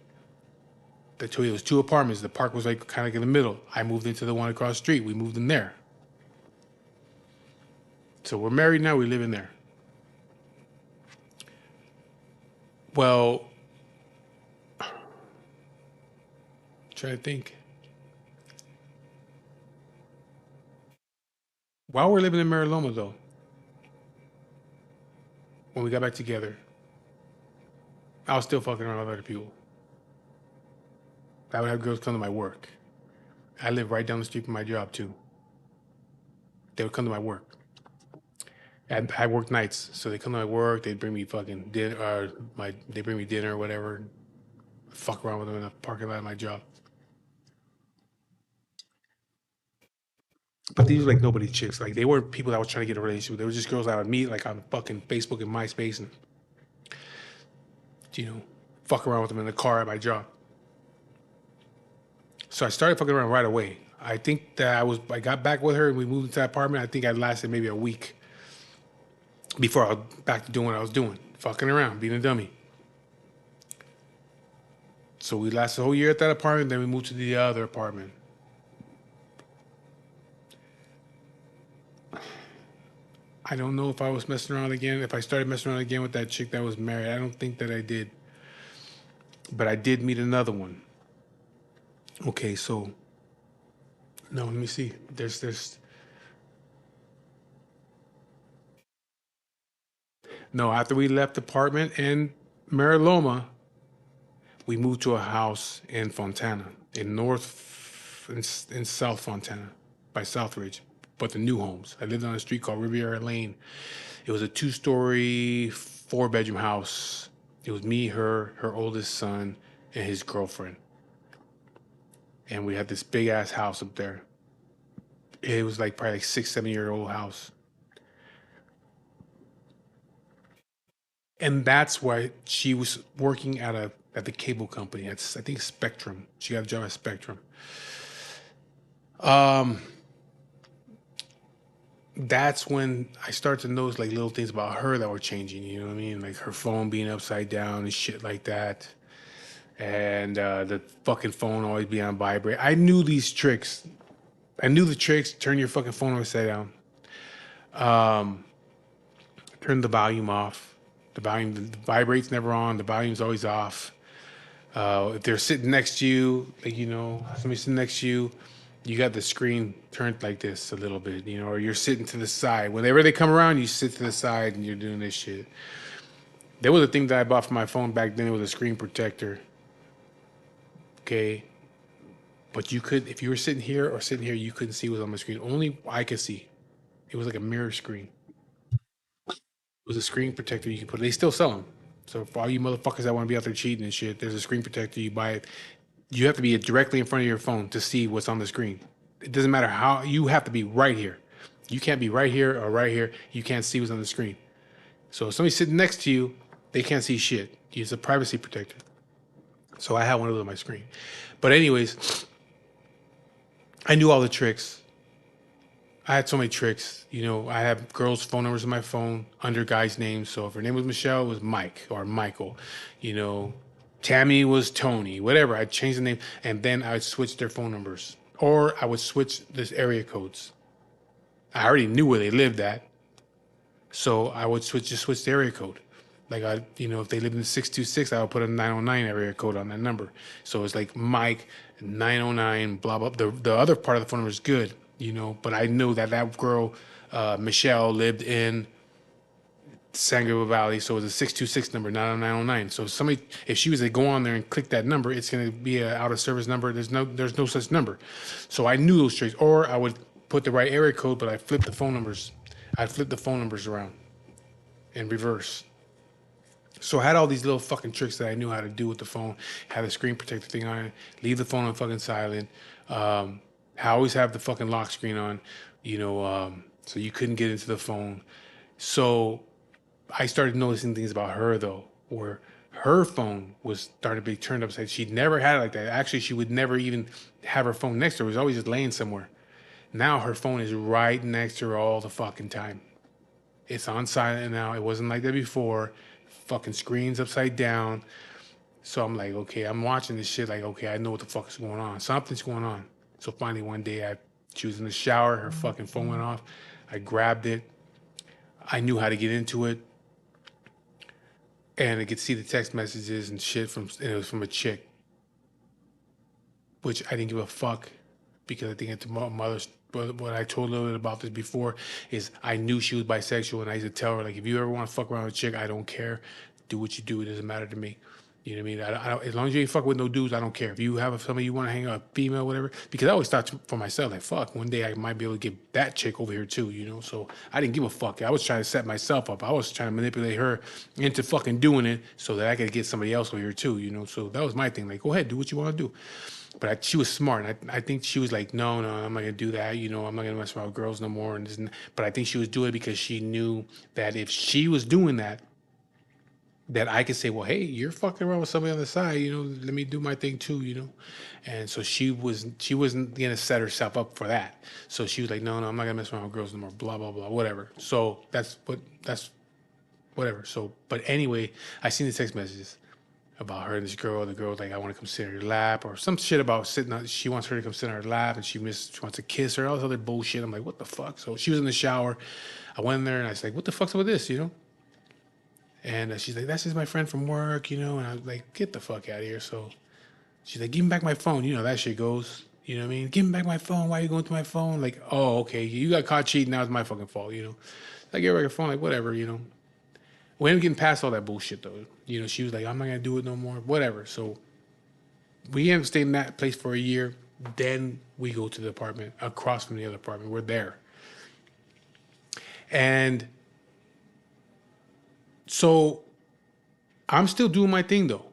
The two, it was two apartments. The park was like kind of in the middle. I moved into the one across the street. We moved in there. So we're married now. We live in there. Well, trying to think. While we're living in Mariloma, though, when we got back together, I was still fucking around with other people. I would have girls come to my work. I live right down the street from my job too. They would come to my work. And I work nights, so they come to my work. They'd bring me fucking dinner, they bring me dinner or whatever. Fuck around with them in the parking lot of my job. But these were like nobody chicks. Like they weren't people that I was trying to get a relationship with. They were just girls I would meet like on fucking Facebook and MySpace and you know, fuck around with them in the car at my job. So I started fucking around right away. I think that I got back with her and we moved into that apartment. I think I lasted maybe a week before I was back to doing what I was doing, fucking around, being a dummy. So we lasted a whole year at that apartment. Then we moved to the other apartment. I don't know if I was messing around again. If I started messing around again with that chick that was married, I don't think that I did. But I did meet another one. Okay, so no, let me see. There's no. After we left the apartment in Mariloma, we moved to a house in Fontana, in South Fontana, by Southridge, but the new homes. I lived on a street called Riviera Lane. It was a two-story, four-bedroom house. It was me, her oldest son, and his girlfriend. And we had this big ass house up there. It was like probably like 6, 7 year old house. And that's why she was working at the cable company. It's I think Spectrum. She got a job at Spectrum. Um, that's when I started to notice like little things about her that were changing. You know what I mean? Like her phone being upside down and shit like that, and the fucking phone always being on vibrate. I knew these tricks. I knew the tricks. Turn your fucking phone upside down. Um, Turn the volume off. The vibrate's never on. The volume's always off. If they're sitting next to you, like somebody sitting next to you, you got the screen turned like this a little bit, or you're sitting to the side. Whenever they come around, you sit to the side and you're doing this shit. There was a thing that I bought for my phone back then. It was a screen protector. Okay, but you could, if you were sitting here or sitting here, you couldn't see what was on the screen. Only I could see. It was like a mirror screen. It was a screen protector you can put. They still sell them. So for all you motherfuckers that want to be out there cheating and shit, there's a screen protector. You buy it. You have to be directly in front of your phone to see what's on the screen. It doesn't matter how, you have to be right here. You can't be right here or right here. You can't see what's on the screen. So if somebody's sitting next to you, they can't see shit. It's a privacy protector. So I had one of those on my screen. But anyways, I knew all the tricks. I had so many tricks. I have girls' phone numbers in my phone under guys' names. So if her name was Michelle, it was Mike or Michael. You know, Tammy was Tony, whatever. I'd change the name and then I would switch their phone numbers. Or I would switch this area codes. I already knew where they lived at. So I would switch the area code. Like if they lived in 626, I would put a 909 area code on that number. So it's like Mike 909 blah blah. The other part of the phone number is good, but I knew that girl Michelle lived in San Gabriel Valley, so it was a 626 number, not a 909. So if she was to go on there and click that number, it's going to be an out of service number. There's no such number. So I knew those tricks, or I would put the right area code, but I flipped the phone numbers. I flipped the phone numbers around in reverse. So I had all these little fucking tricks that I knew how to do with the phone. Had a screen protector thing on it. Leave the phone on fucking silent. I always have the fucking lock screen on, so you couldn't get into the phone. So I started noticing things about her though, where her phone was starting to be turned upside. She'd never had it like that. Actually, she would never even have her phone next to her. It was always just laying somewhere. Now her phone is right next to her all the fucking time. It's on silent now. It wasn't like that before. Fucking screen's upside down. So I'm like, okay, I'm watching this shit. Like, okay, I know what the fuck is going on. Something's going on. So finally one day she was in the shower. Her fucking phone went off. I grabbed it. I knew how to get into it. And I could see the text messages and shit and it was from a chick, which I didn't give a fuck because I think it's my mother's. What I told a little bit about this before is I knew she was bisexual, and I used to tell her like, if you ever want to fuck around with a chick, I don't care. Do what you do. It doesn't matter to me. You know what I mean? As long as you ain't fuck with no dudes, I don't care. If you have somebody you want to hang out, female, whatever. Because I always thought for myself, like, fuck, one day I might be able to get that chick over here too, So I didn't give a fuck. I was trying to set myself up. I was trying to manipulate her into fucking doing it so that I could get somebody else over here too, So that was my thing. Like, go ahead, do what you want to do. But she was smart. And I think she was like, no, I'm not gonna do that. I'm not gonna mess around with girls no more. But I think she was doing it because she knew that if she was doing that, that I could say, well, hey, you're fucking around with somebody on the side, let me do my thing too. And so she wasn't gonna set herself up for that. So she was like, no, I'm not gonna mess around with girls no more, blah, blah, blah, whatever. So that's whatever. So, but anyway, I seen the text messages about her and this girl. The girl was like, I want to come sit on your lap, or some shit about sitting on, she wants her to come sit on her lap, and she wants to kiss her, all this other bullshit. I'm like, what the fuck? So she was in the shower. I went in there and I was like, what the fuck's up with this? And she's like, that's just my friend from work, and I was like, get the fuck out of here. So she's like, give me back my phone. You know that shit goes. You know what I mean? Give me back my phone. Why are you going through my phone? Like, oh, okay, you got caught cheating. Now it's my fucking fault. I give her a phone, like, whatever. We ended up getting past all that bullshit, though. She was like, I'm not going to do it no more. Whatever. So we ended up staying in that place for a year. Then we go to the apartment across from the other apartment. We're there. And so I'm still doing my thing, though.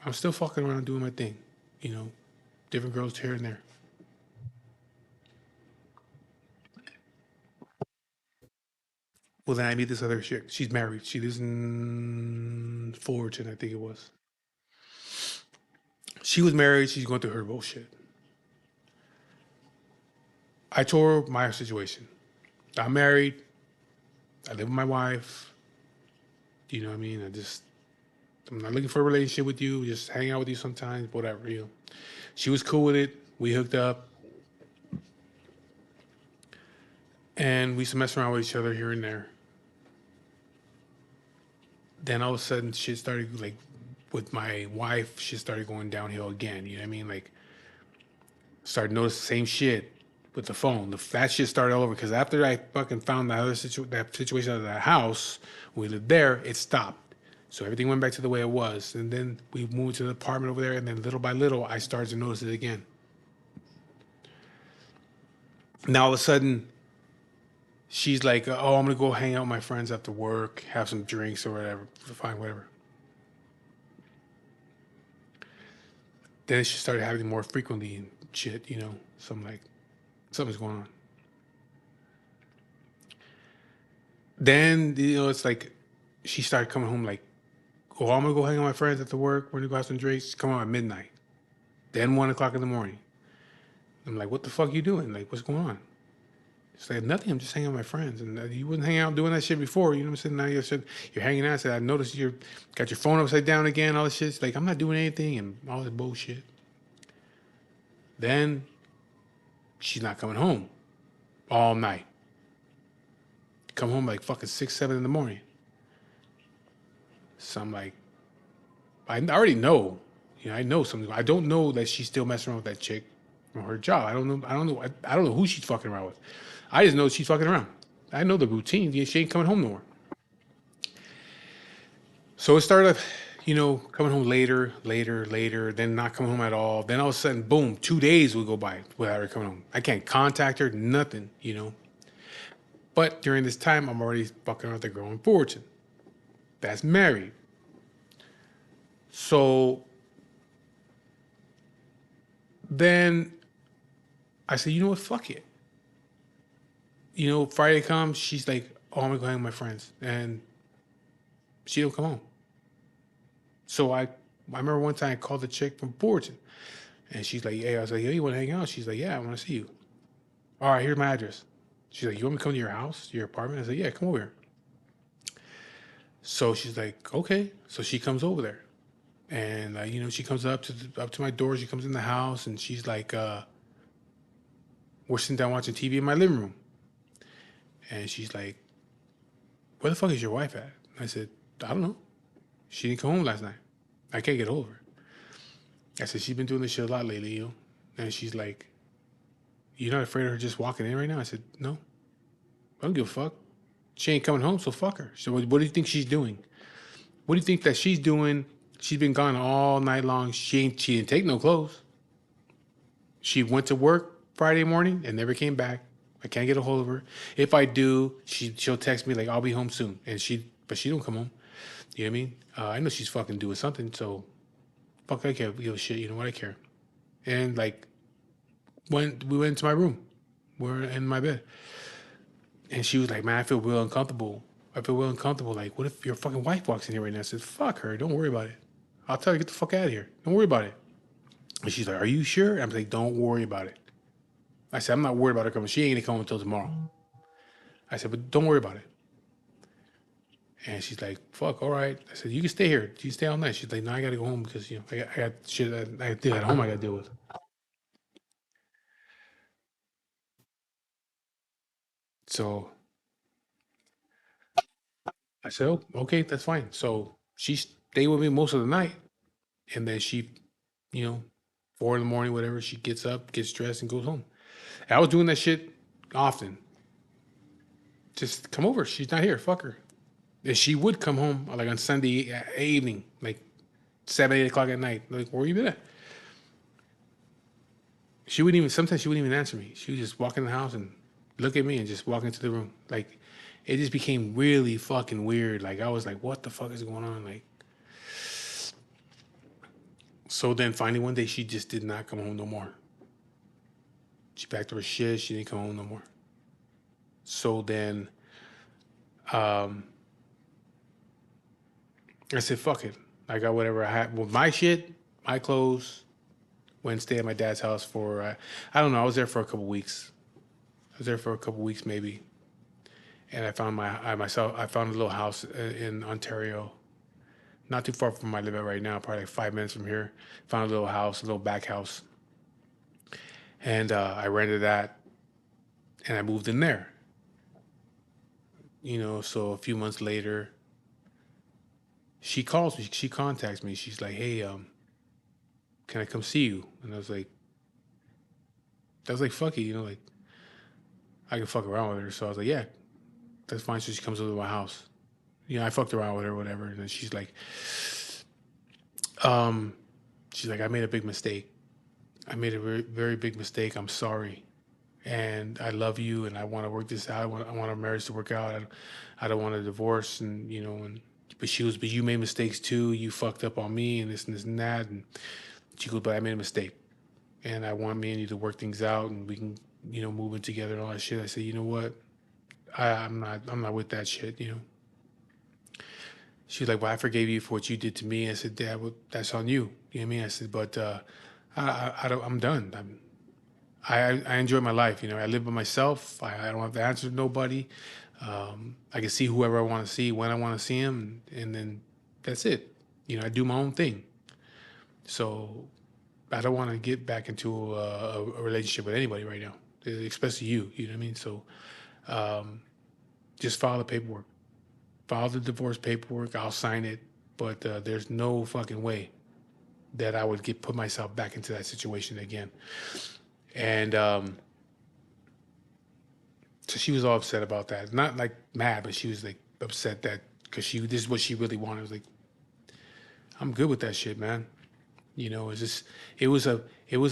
I'm still fucking around doing my thing. Different girls here and there. Well, then I meet this other chick. She's married. She lives in Fullerton, I think it was. She was married. She's going through her bullshit. I told her my situation. I'm married. I live with my wife. You know what I mean? I'm not looking for a relationship with you. Just hang out with you sometimes, whatever. She was cool with it. We hooked up. And we used to mess around with each other here and there. Then all of a sudden, shit started, like, with my wife, shit started going downhill again. You know what I mean? Like, started noticing the same shit with the phone. That shit started all over because after I fucking found that situation out of that house, we lived there, it stopped. So everything went back to the way it was. And then we moved to the apartment over there, and then little by little, I started to notice it again. Now all of a sudden, she's like, oh, I'm going to go hang out with my friends after work, have some drinks or whatever. Fine, whatever. Then she started having more frequently and shit. So I'm like, something's going on. Then, it's like she started coming home like, oh, I'm going to go hang out with my friends after work. We're going to go have some drinks. Come on at midnight. Then 1 o'clock in the morning. I'm like, what the fuck you doing? Like, what's going on? She's like, nothing. I'm just hanging out with my friends. And you wouldn't hang out doing that shit before. You know what I'm saying? Now you're hanging out. I said, I noticed you got your phone upside down again. All this shit. She's like, I'm not doing anything. And all this bullshit. Then she's not coming home all night. Come home like fucking 6, 7 in the morning. So I'm like, I already know. I know something. I don't know that she's still messing around with that chick from her job. I don't know. I don't know who she's fucking around with. I just know she's fucking around. I know the routine. She ain't coming home no more. So it started, coming home later, then not coming home at all. Then all of a sudden, boom, 2 days will go by without her coming home. I can't contact her, nothing. But during this time, I'm already fucking around with the girl in Fullerton. That's married. So then I said, you know what, fuck it. Friday comes, she's like, oh, I'm gonna go hang with my friends. And she don't come home. So I remember one time I called the chick from Fullerton. And she's like, hey, I was like, yo, you wanna hang out? She's like, yeah, I wanna see you. All right, here's my address. She's like, you want me to come to your house, your apartment? I said, yeah, come over here. So she's like, okay. So she comes over there. And she comes up to my door. She comes in the house, and she's like, "We're sitting down watching TV in my living room." And she's like, "Where the fuck is your wife at?" I said, "I don't know. She didn't come home last night. I can't get over her." I said, "She's been doing this shit a lot lately, And she's like, "You're not afraid of her just walking in right now?" I said, "No. I don't give a fuck. She ain't coming home, so fuck her." So what do you think she's doing? What do you think that she's doing? She's been gone all night long. She didn't take no clothes. She went to work Friday morning and never came back. I can't get a hold of her. If I do, she'll text me like, I'll be home soon. But she don't come home. You know what I mean? I know she's fucking doing something, so fuck, I can't give a shit. You know what? I care. And like, when we went into my room, we're in my bed, and she was like, man, I feel real uncomfortable. I feel real uncomfortable. Like, what if your fucking wife walks in here right now? I said, fuck her. Don't worry about it. I'll tell her to get the fuck out of here. Don't worry about it. And she's like, are you sure? I'm like, don't worry about it. I said, I'm not worried about her coming. She ain't gonna come until tomorrow. I said, but don't worry about it. And she's like, fuck, all right. I said, you can stay here. You can stay all night. She's like, no, I gotta go home because, I got shit I did at home I gotta deal with. So I said, oh, okay, that's fine. So she stayed with me most of the night. And then she, you know, 4 in the morning, whatever, she gets up, gets dressed, and goes home. And I was doing that shit often. Just come over. She's not here. Fuck her. And she would come home like on Sunday evening, like 7, 8 o'clock at night. Like, where you been at? She wouldn't even. Sometimes she wouldn't even answer me. She would just walk in the house and look at me and just walk into the room. Like, it just became really fucking weird. Like, I was like, what the fuck is going on? Like, so then finally one day she just did not come home no more. She packed up her shit. She didn't come home no more. So then, um, I said, fuck it. I got whatever I had. Well, my shit, my clothes, went and stay at my dad's house for, I don't know, I was there for a couple weeks. I was there for a couple weeks maybe. And I found a little house in Ontario, not too far from where I live at right now, probably like 5 minutes from here. Found a little house, a little back house. And I rented that and I moved in there. So a few months later, she calls me, she contacts me. She's like, hey, can I come see you? And I was like, fuck it, like I can fuck around with her. So I was like, yeah, that's fine. So she comes over to my house. I fucked around with her, or whatever. And then um, she's like, I made a big mistake. I made a very, very big mistake. I'm sorry. And I love you and I want to work this out. I want our marriage to work out. I don't want a divorce. But you made mistakes too. You fucked up on me and this and this and that. And she goes, but I made a mistake. And I want me and you to work things out and we can, move in together and all that shit. I said, you know what? I'm not with that shit. She was like, well, I forgave you for what you did to me. I said, Dad, well, that's on you. You know what I mean? I said, but I'm done. I enjoy my life. I live by myself. I don't have to answer to nobody. I can see whoever I want to see when I want to see him, and then that's it. I do my own thing. So I don't want to get back into a relationship with anybody right now, especially you. You know what I mean? So just file the paperwork. File the divorce paperwork. I'll sign it. But there's no fucking way that I would put myself back into that situation again. And so she was all upset about that. Not like mad, but she was like upset that because this is what she really wanted. I was like, I'm good with that shit, man. It's just it was a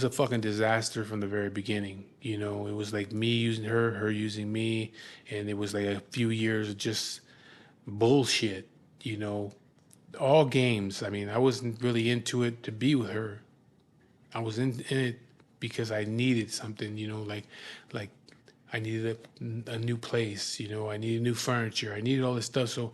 fucking disaster from the very beginning. It was like me using her using me, and it was like a few years of just bullshit. All games. I mean, I wasn't really into it to be with her. I was in it because I needed something. Like I needed a new place. I needed new furniture. I needed all this stuff. So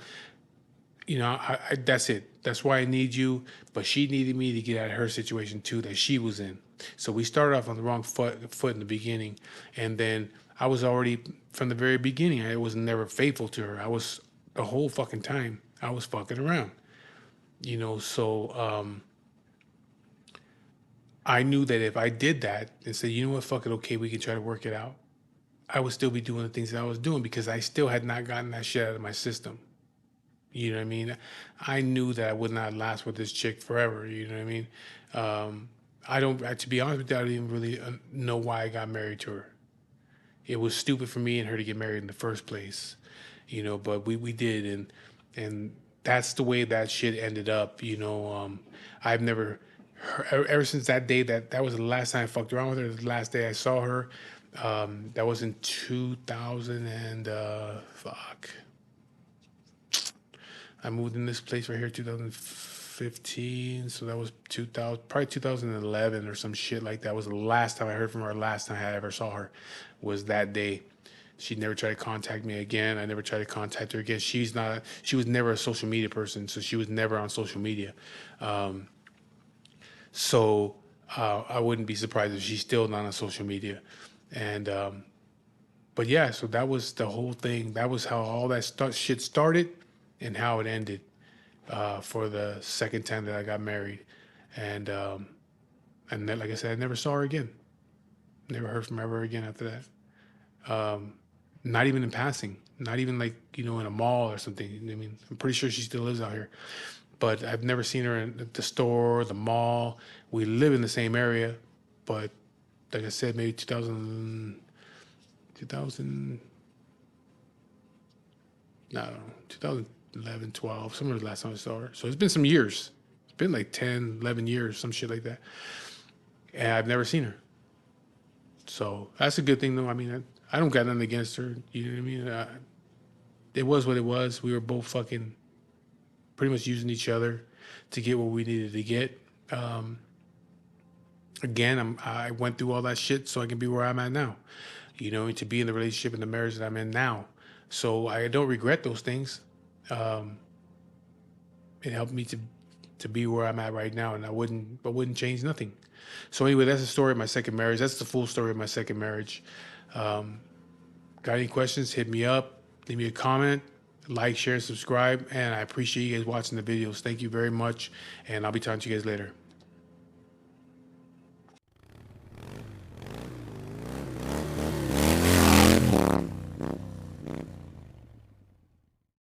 that's it. That's why I need you. But she needed me to get out of her situation too that she was in. So we started off on the wrong foot in the beginning, and then I was already from the very beginning. I was never faithful to her. I was the whole fucking time. I was fucking around. So I knew that if I did that and said, you know what, fuck it, okay, we can try to work it out, I would still be doing the things that I was doing because I still had not gotten that shit out of my system. You know what I mean? I knew that I would not last with this chick forever. You know what I mean? I don't, to be honest with you, I don't even really know why I got married to her. It was stupid for me and her to get married in the first place, but we did. And that's the way that shit ended up. I've never, ever since that day, that was the last time I fucked around with her, the last day I saw her. That was in 2000 and, fuck. I moved in this place right here 2015, so that was 2000, probably 2011 or some shit like that. Was the last time I heard from her. Last time I ever saw her was that day. She never tried to contact me again. I never tried to contact her again. She was never a social media person, so she was never on social media. Um, so I wouldn't be surprised if she's still not on social media. And but yeah, so that was the whole thing. That was how all that shit started, and how it ended for the second time that I got married. And and then, like I said, I never saw her again. Never heard from her ever again after that. Not even in passing. Not even like, you know, in a mall or something. I mean, I'm pretty sure she still lives out here, but I've never seen her in the store, the mall. We live in the same area, but like I said, maybe 2000, I don't know, 2011, 12, somewhere the last time I saw her. So it's been some years. It's been like 10, 11 years, some shit like that. And I've never seen her. So that's a good thing, though. I mean, I don't got nothing against her. You know what I mean? It was what it was. We were both fucking pretty much using each other to get what we needed to get. Um, Again, I went through all that shit so I can be where I'm at now. You know, and to be in the relationship and the marriage that I'm in now. So I don't regret those things. Um, it helped me to be where I'm at right now, and I wouldn't change nothing. So anyway, that's the story of my second marriage. That's the full story of my second marriage. Um, Got any questions? Hit me up. Leave me a comment. Like, share, and subscribe. And I appreciate you guys watching the videos. Thank you very much. And I'll be talking to you guys later.